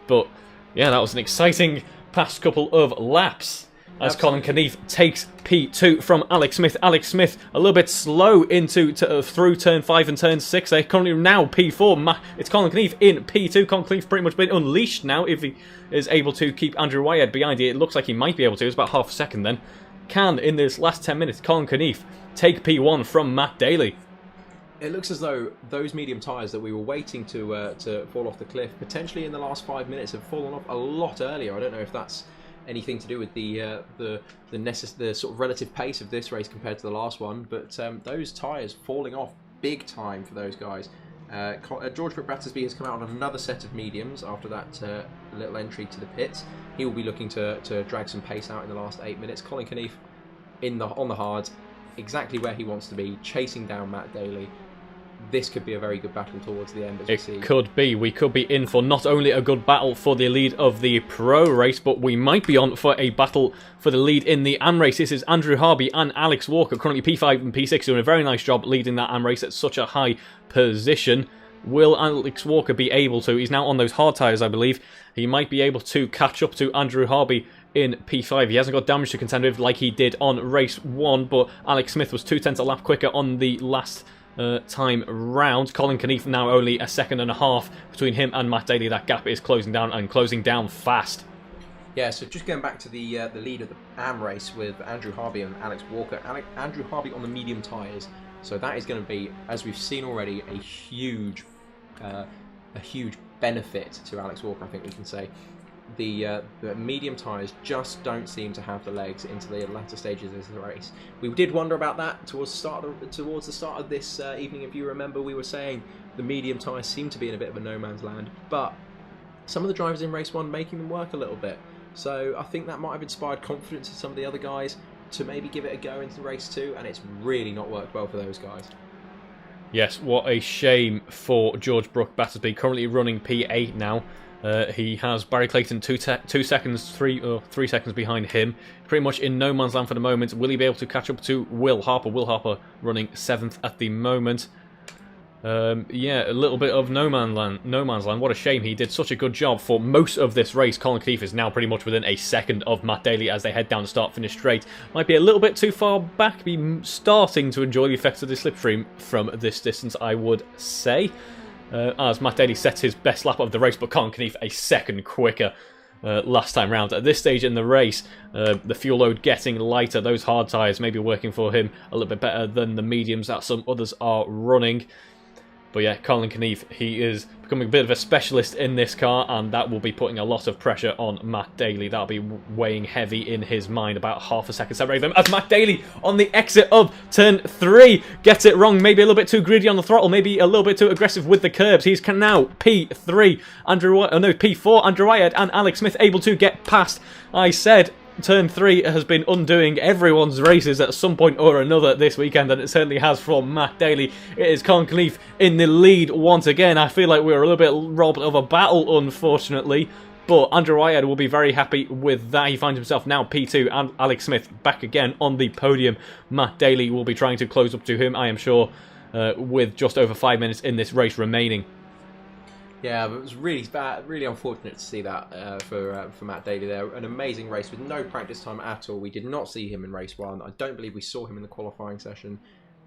but yeah, that was an exciting past couple of laps as Colin Knief takes P2 from Alex Smith. Alex Smith a little bit slow into through turn 5 and turn 6. They're currently now P4. It's Colin Knief in P2. Colin Knief's pretty much been unleashed now if he is able to keep Andrew Whitehead behind it. It looks like he might be able to. It's about half a second then. Can, in this last 10 minutes, Colin Knief take P1 from Matt Daly? It looks as though those medium tyres that we were waiting to fall off the cliff, potentially in the last 5 minutes, have fallen off a lot earlier. I don't know if that's anything to do with the sort of relative pace of this race compared to the last one, but those tyres falling off big time for those guys. George Brooke Battersby has come out on another set of mediums after that little entry to the pits. He will be looking to drag some pace out in the last 8 minutes. Colin Knief on the hard, exactly where he wants to be, chasing down Matt Daly. This could be a very good battle towards the end, as we see. It could be. We could be in for not only a good battle for the lead of the Pro race, but we might be on for a battle for the lead in the AM race. This is Andrew Harvey and Alex Walker, currently P5 and P6, doing a very nice job leading that AM race at such a high position. Will Alex Walker be able to? He's now on those hard tyres, I believe. He might be able to catch up to Andrew Harvey in P5. He hasn't got damage to contend with like he did on race 1, but Alex Smith was 2/10 a lap quicker on the last time round. Colin Knief now only a second and a half between him and Matt Daly. That gap is closing down and closing down fast. Yeah, so just going back to the lead of the AM race with Andrew Harvey and Alex Walker. Andrew Harvey on the medium tyres. So that is going to be, as we've seen already, a huge benefit to Alex Walker, I think we can say. The medium tyres just don't seem to have the legs into the latter stages of the race. We did wonder about that towards the start of this evening. If you remember, we were saying the medium tyres seem to be in a bit of a no man's land, but some of the drivers in race 1 making them work a little bit. So I think that might have inspired confidence in some of the other guys to maybe give it a go into race 2, and it's really not worked well for those guys. Yes, what a shame for George Brooke Battersby, currently running P8 now. He has Barry Clayton 3 seconds behind him. Pretty much in no man's land for the moment. Will he be able to catch up to Will Harper? Will Harper running 7th at the moment. Yeah, a little bit of no man's land. What a shame. He did such a good job for most of this race. Colin Knief is now pretty much within a second of Matt Daly as they head down the start-finish straight. Might be a little bit too far back. Be starting to enjoy the effects of the slipstream from this distance, I would say. As Matt Daly sets his best lap of the race, but Colin Knief a second quicker last time round. At this stage in the race, the fuel load getting lighter. Those hard tyres maybe working for him a little bit better than the mediums that some others are running. But yeah, Colin Knief, he is becoming a bit of a specialist in this car, and that will be putting a lot of pressure on Matt Daly. That'll be weighing heavy in his mind, about half a second separating them, as Matt Daly on the exit of turn 3 gets it wrong, maybe a little bit too greedy on the throttle, maybe a little bit too aggressive with the curbs. He's now P4, Andrew Wyatt and Alex Smith able to get past. I said Turn 3 has been undoing everyone's races at some point or another this weekend, and it certainly has from Matt Daly. It is Colin Knief in the lead once again. I feel like we're a little bit robbed of a battle, unfortunately, but Andrew Wyatt will be very happy with that. He finds himself now P2, and Alex Smith back again on the podium. Matt Daly will be trying to close up to him, I am sure, with just over 5 minutes in this race remaining. Yeah, but it was really bad, really unfortunate to see that for Matt Daly there. An amazing race with no practice time at all. We did not see him in race 1. I don't believe we saw him in the qualifying session.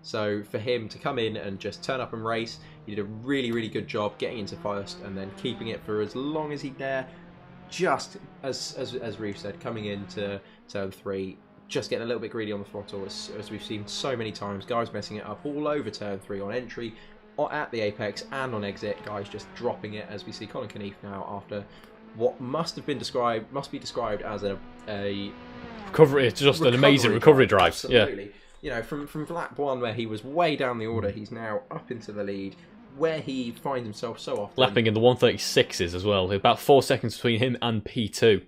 So for him to come in and just turn up and race, he did a really, really good job getting into first and then keeping it for as long as he dare. Just as Reeve said, coming into turn 3, just getting a little bit greedy on the throttle, as we've seen so many times. Guys messing it up all over turn 3 on entry, at the apex and on exit, guys just dropping it, as we see Colin Knief now after what must be described as a recovery. It's just an amazing recovery drive. Absolutely. Yeah. You know, from lap 1 where he was way down the order, he's now up into the lead, where he finds himself so often. Lapping in the 136s as well. About 4 seconds between him and P2.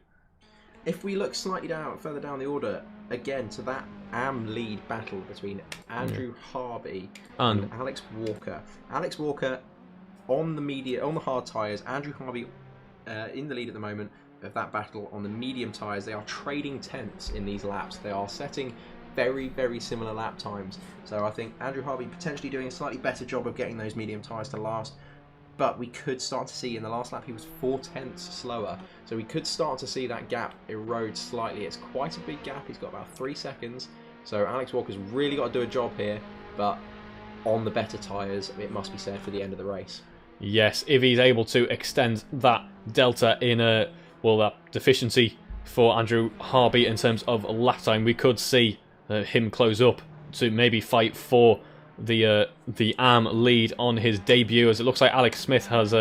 If we look slightly further down the order, again to that AM lead battle between Andrew Harvey and Alex Walker. Alex Walker on the hard tyres. Andrew Harvey in the lead at the moment of that battle on the medium tyres. They are trading tenths in these laps. They are setting very, very similar lap times. So I think Andrew Harvey potentially doing a slightly better job of getting those medium tyres to last. But we could start to see in the last lap he was 4 tenths slower. So we could start to see that gap erode slightly. It's quite a big gap. He's got about 3 seconds. So Alex Walker's really got to do a job here. But on the better tyres, it must be said, for the end of the race. Yes, if he's able to extend that delta in that deficiency for Andrew Harvey in terms of lap time, we could see him close up to maybe fight for the AM lead on his debut, as it looks like Alex Smith has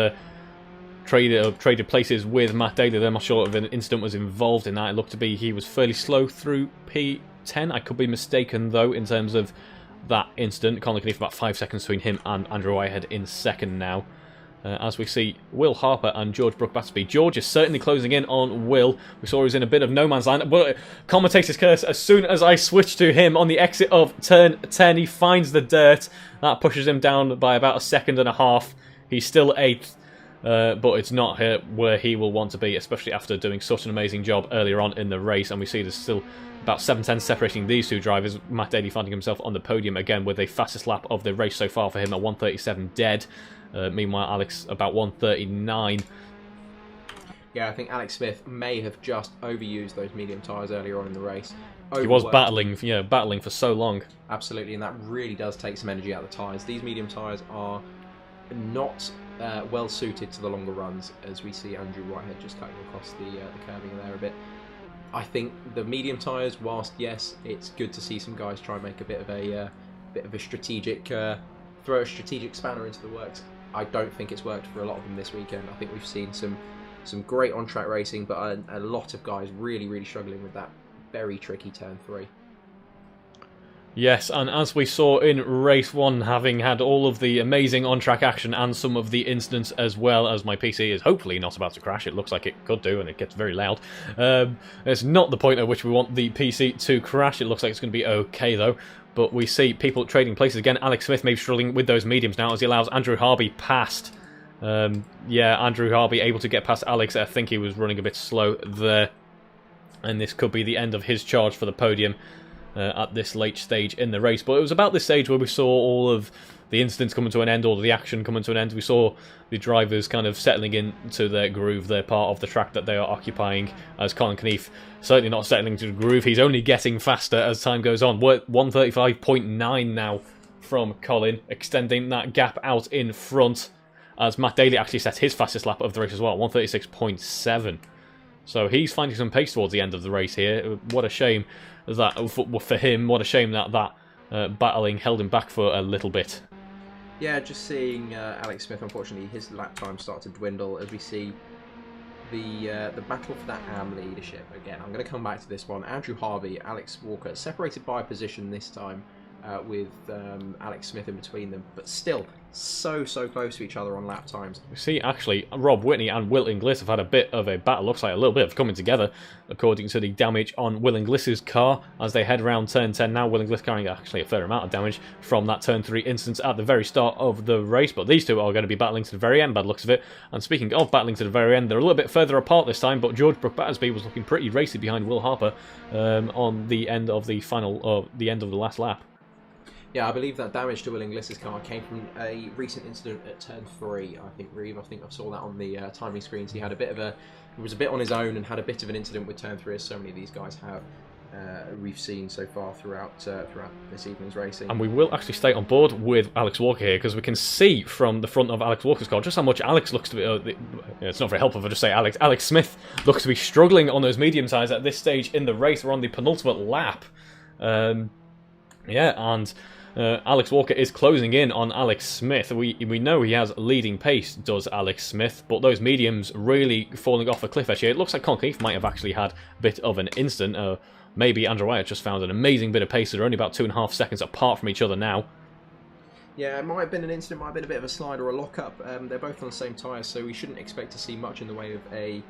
traded places with Matt Daly. I'm not sure if an incident was involved in that. It looked to be he was fairly slow through P10. I could be mistaken though in terms of that incident. Colin Knief about 5 seconds between him and Andrew Whitehead in second now. As we see Will Harper and George Brook-Battersby. George is certainly closing in on Will. We saw he was in a bit of no man's land, but Coleman takes his curse as soon as I switch to him on the exit of turn 10. He finds the dirt. That pushes him down by about 1.5 seconds. He's still 8th, but it's not where he will want to be, especially after doing such an amazing job earlier on in the race. And we see there's still about 7 tenths separating these two drivers. Matt Daly finding himself on the podium again with the fastest lap of the race so far for him at 1:37 dead. Meanwhile, Alex about 1:39. Yeah, I think Alex Smith may have just overused those medium tyres earlier on in the race. He was battling for so long. Absolutely, and that really does take some energy out of the tyres. These medium tyres are not well suited to the longer runs, as we see Andrew Whitehead just cutting across the curving there a bit. I think the medium tyres, whilst yes, it's good to see some guys try and make a bit of a strategic throw a strategic spanner into the works. I don't think it's worked for a lot of them this weekend. I think we've seen some great on-track racing, but a lot of guys really, really struggling with that very tricky turn 3. Yes, and as we saw in race 1, having had all of the amazing on-track action and some of the incidents, as well as my PC is hopefully not about to crash. It looks like it could do, and it gets very loud. It's not the point at which we want the PC to crash. It looks like it's going to be okay, though. But we see people trading places again. Alex Smith maybe struggling with those mediums now as he allows Andrew Harvey past. Andrew Harvey able to get past Alex. I think he was running a bit slow there. And this could be the end of his charge for the podium at this late stage in the race. But it was about this stage where we saw all of the incidents coming to an end, all of the action coming to an end. We saw the drivers kind of settling into their groove, their part of the track that they are occupying, as Colin Knief certainly not settling to the groove. He's only getting faster as time goes on. We're at 1:35.9 now from Colin, extending that gap out in front, as Matt Daly actually set his fastest lap of the race as well, 1:36.7. So he's finding some pace towards the end of the race here. What a shame that for him. What a shame that battling held him back for a little bit. Yeah, just seeing Alex Smith, unfortunately, his lap time start to dwindle as we see the battle for that AM leadership. Again, I'm going to come back to this one. Andrew Harvey, Alex Walker, separated by a position this time with Alex Smith in between them, but still so close to each other on lap times. We see, actually, Rob Whitney and Will Inglis have had a bit of a battle. Looks like a little bit of coming together, according to the damage on Will Inglis's car as they head around turn 10 now. Will Inglis carrying actually a fair amount of damage from that turn 3 instance at the very start of the race, but these two are going to be battling to the very end, by the looks of it. And speaking of battling to the very end, they're a little bit further apart this time, but George Brook-Battersby was looking pretty racy behind Will Harper on the end of the the end of the last lap. Yeah, I believe that damage to Will Inglis's car came from a recent incident at turn 3. I think I saw that on the timing screens. He had was a bit on his own and had a bit of an incident with turn 3, as so many of these guys have. We've seen so far throughout this evening's racing. And we will actually stay on board with Alex Walker here, because we can see from the front of Alex Walker's car just how much Alex looks to be... it's not very helpful if I just say Alex. Alex Smith looks to be struggling on those medium tyres at this stage in the race. We're on the penultimate lap. Alex Walker is closing in on Alex Smith. We know he has leading pace, does Alex Smith, but those mediums really falling off a cliff edge here. It looks like Colin Keith might have actually had a bit of an instant. Maybe Andrew Wyatt just found an amazing bit of pace. They're only about 2.5 seconds apart from each other now. Yeah, it might have been an incident, might have been a bit of a slide or a lock-up. They're both on the same tyres, so we shouldn't expect to see much in the way of a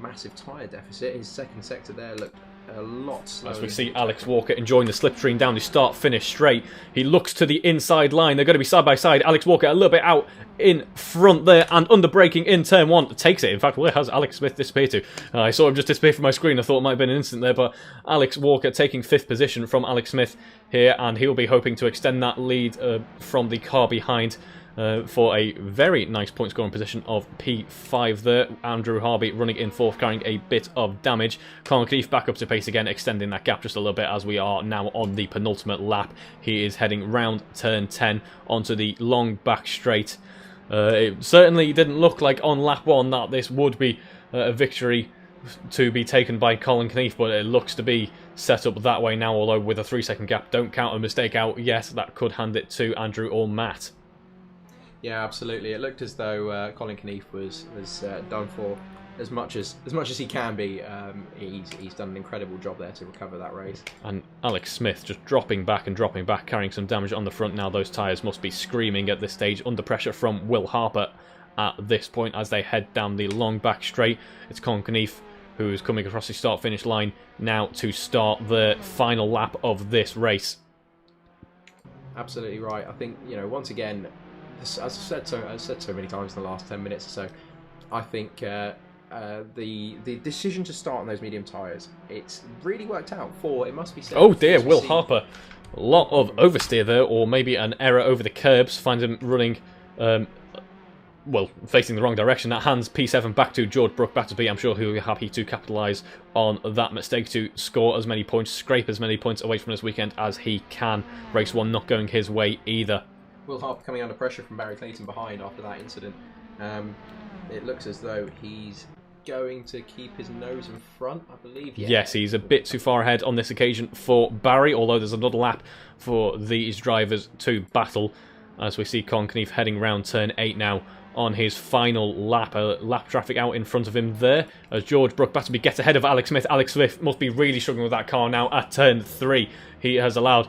massive tyre deficit. His second sector there looked a lot slower. As we see Alex Walker enjoying the slipstream down the start-finish straight. He looks to the inside line. They're going to be side by side. Alex Walker a little bit out in front there and under braking in turn 1. Takes it. In fact, where has Alex Smith disappeared to? I saw him just disappear from my screen. I thought it might have been an incident there, but Alex Walker taking 5th position from Alex Smith here, and he'll be hoping to extend that lead from the car behind. For a very nice point scoring position of P5 there. Andrew Harvey running in 4th, carrying a bit of damage. Colin Keith back up to pace again, extending that gap just a little bit as we are now on the penultimate lap. He is heading round turn 10 onto the long back straight. It certainly didn't look like on lap 1 that this would be a victory to be taken by Colin Keith, but it looks to be set up that way now, although with a 3-second gap. Don't count a mistake out yet. That could hand it to Andrew or Matt. Yeah, absolutely. It looked as though Colin Keith was done for as much as he can be. He's done an incredible job there to recover that race. And Alex Smith just dropping back, carrying some damage on the front now. Those tyres must be screaming at this stage under pressure from Will Harper at this point as they head down the long back straight. It's Colin Keith who's coming across the start-finish line now to start the final lap of this race. Absolutely right. I think, once again, as I've said so many times in the last 10 minutes or so, I think the decision to start on those medium tyres, it's really worked out for, it must be said. Oh dear, Will Harper. A lot of oversteer there, or maybe an error over the curbs, finds him running, facing the wrong direction. That hands P7 back to George Brook-Battersby. I'm sure he'll be happy to capitalise on that mistake to score as many points, scrape as many points away from this weekend as he can. Race 1 not going his way either. Will Harper coming under pressure from Barry Clayton behind after that incident. It looks as though he's going to keep his nose in front, I believe. Yeah. Yes, he's a bit too far ahead on this occasion for Barry, although there's another lap for these drivers to battle, as we see Colin Keith heading round turn 8 now on his final lap. Lap traffic out in front of him there as George Brook-Battersby gets ahead of Alex Smith. Alex Smith must be really struggling with that car now at turn 3. He has allowed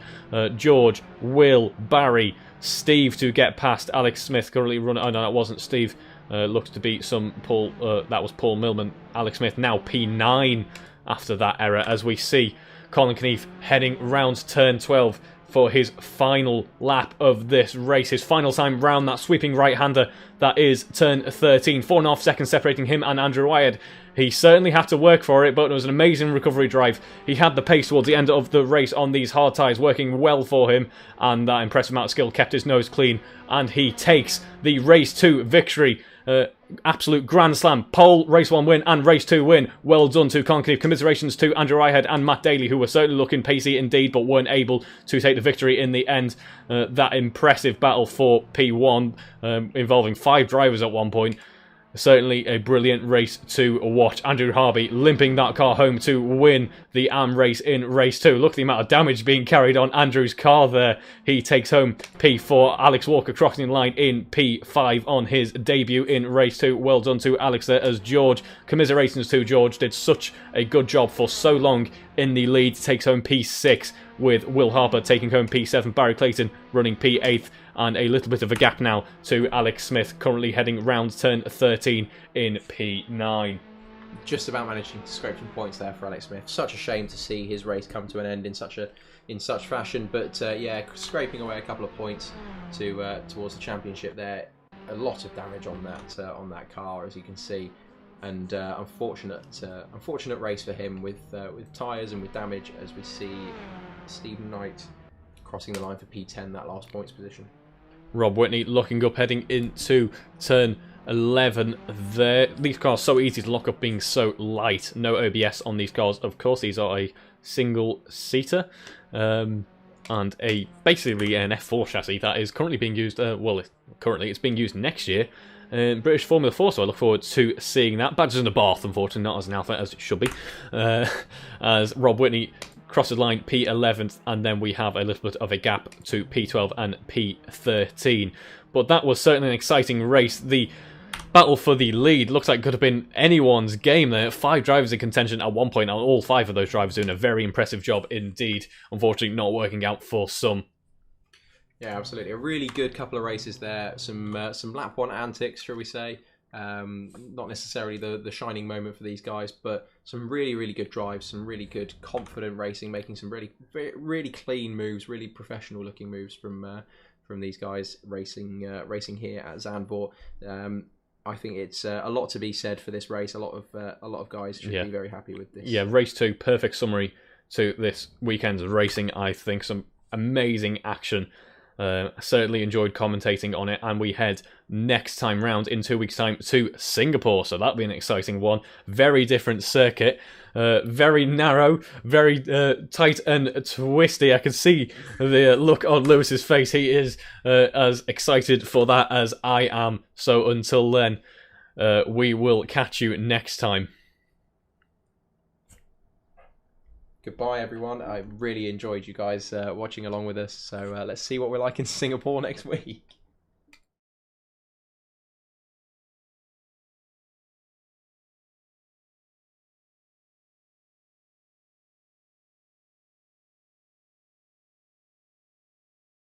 George, Will, Barry, Steve to get past Alex Smith. Currently running... Oh no, that wasn't Steve. Looks to be some Paul... that was Paul Millman. Alex Smith now P9 after that error, as we see Colin Keith heading round turn 12 for his final lap of this race. His final time round that sweeping right-hander. That is turn 13. 4.5 seconds separating him and Andrew Wyatt. He certainly had to work for it, but it was an amazing recovery drive. He had the pace towards the end of the race on these hard tyres, working well for him, and that impressive amount of skill kept his nose clean, and he takes the Race 2 victory. Absolute grand slam. Pole, Race 1 win, and Race 2 win. Well done to Colin Keith. Commiserations to Andrew Wyatt and Matt Daly, who were certainly looking pacey indeed, but weren't able to take the victory in the end. That impressive battle for P1, involving 5 drivers at one point. Certainly a brilliant race to watch. Andrew Harvey limping that car home to win the AM race in race 2. Look at the amount of damage being carried on Andrew's car there. He takes home P4. Alex Walker crossing the line in P5 on his debut in race 2. Well done to Alex there, as George, commiserations to George, did such a good job for so long in the lead. Takes home P6 with Will Harper taking home P7. Barry Clayton running P8. And a little bit of a gap now to Alex Smith, currently heading round turn 13 in P9. Just about managing to scrape some points there for Alex Smith. Such a shame to see his race come to an end in such fashion, but yeah, scraping away a couple of points towards the championship there. A lot of damage on that car, as you can see, and unfortunate race for him with tyres and with damage, as we see Stephen Knight crossing the line for P10, that last points position. Rob Whitney looking up, heading into turn 11 there. These cars so easy to lock up, being so light. No OBS on these cars, of course. These are a single-seater. And basically an F4 chassis that is currently being used, currently it's being used next year in British Formula 4, so I look forward to seeing that. Badges in the bath, unfortunately, not as an Alfa as it should be. As Rob Whitney crosses line P11th, and then we have a little bit of a gap to P12 and P13. But that was certainly an exciting race. The battle for the lead looks like it could have been anyone's game there. 5 drivers in contention at one point, and all 5 of those drivers doing a very impressive job indeed. Unfortunately, not working out for some. Yeah, absolutely. A really good couple of races there. Some lap 1 antics, shall we say. Not necessarily the shining moment for these guys, but some really good drives, some really good confident racing, making some really clean moves, really professional looking moves from these guys racing here at Zandvoort. I think it's a lot to be said for this race. A lot of guys should be very happy with this. Yeah, race 2, perfect summary to this weekend's racing. I think some amazing action. Certainly enjoyed commentating on it, and we head next time round in 2 weeks' time to Singapore, so that'll be an exciting one. Very different circuit, very narrow, very tight and twisty. I can see the look on Lewis's face. He is as excited for that as I am. So until then, we will catch you next time. Goodbye, everyone. I really enjoyed you guys watching along with us. So let's see what we're like in Singapore next week.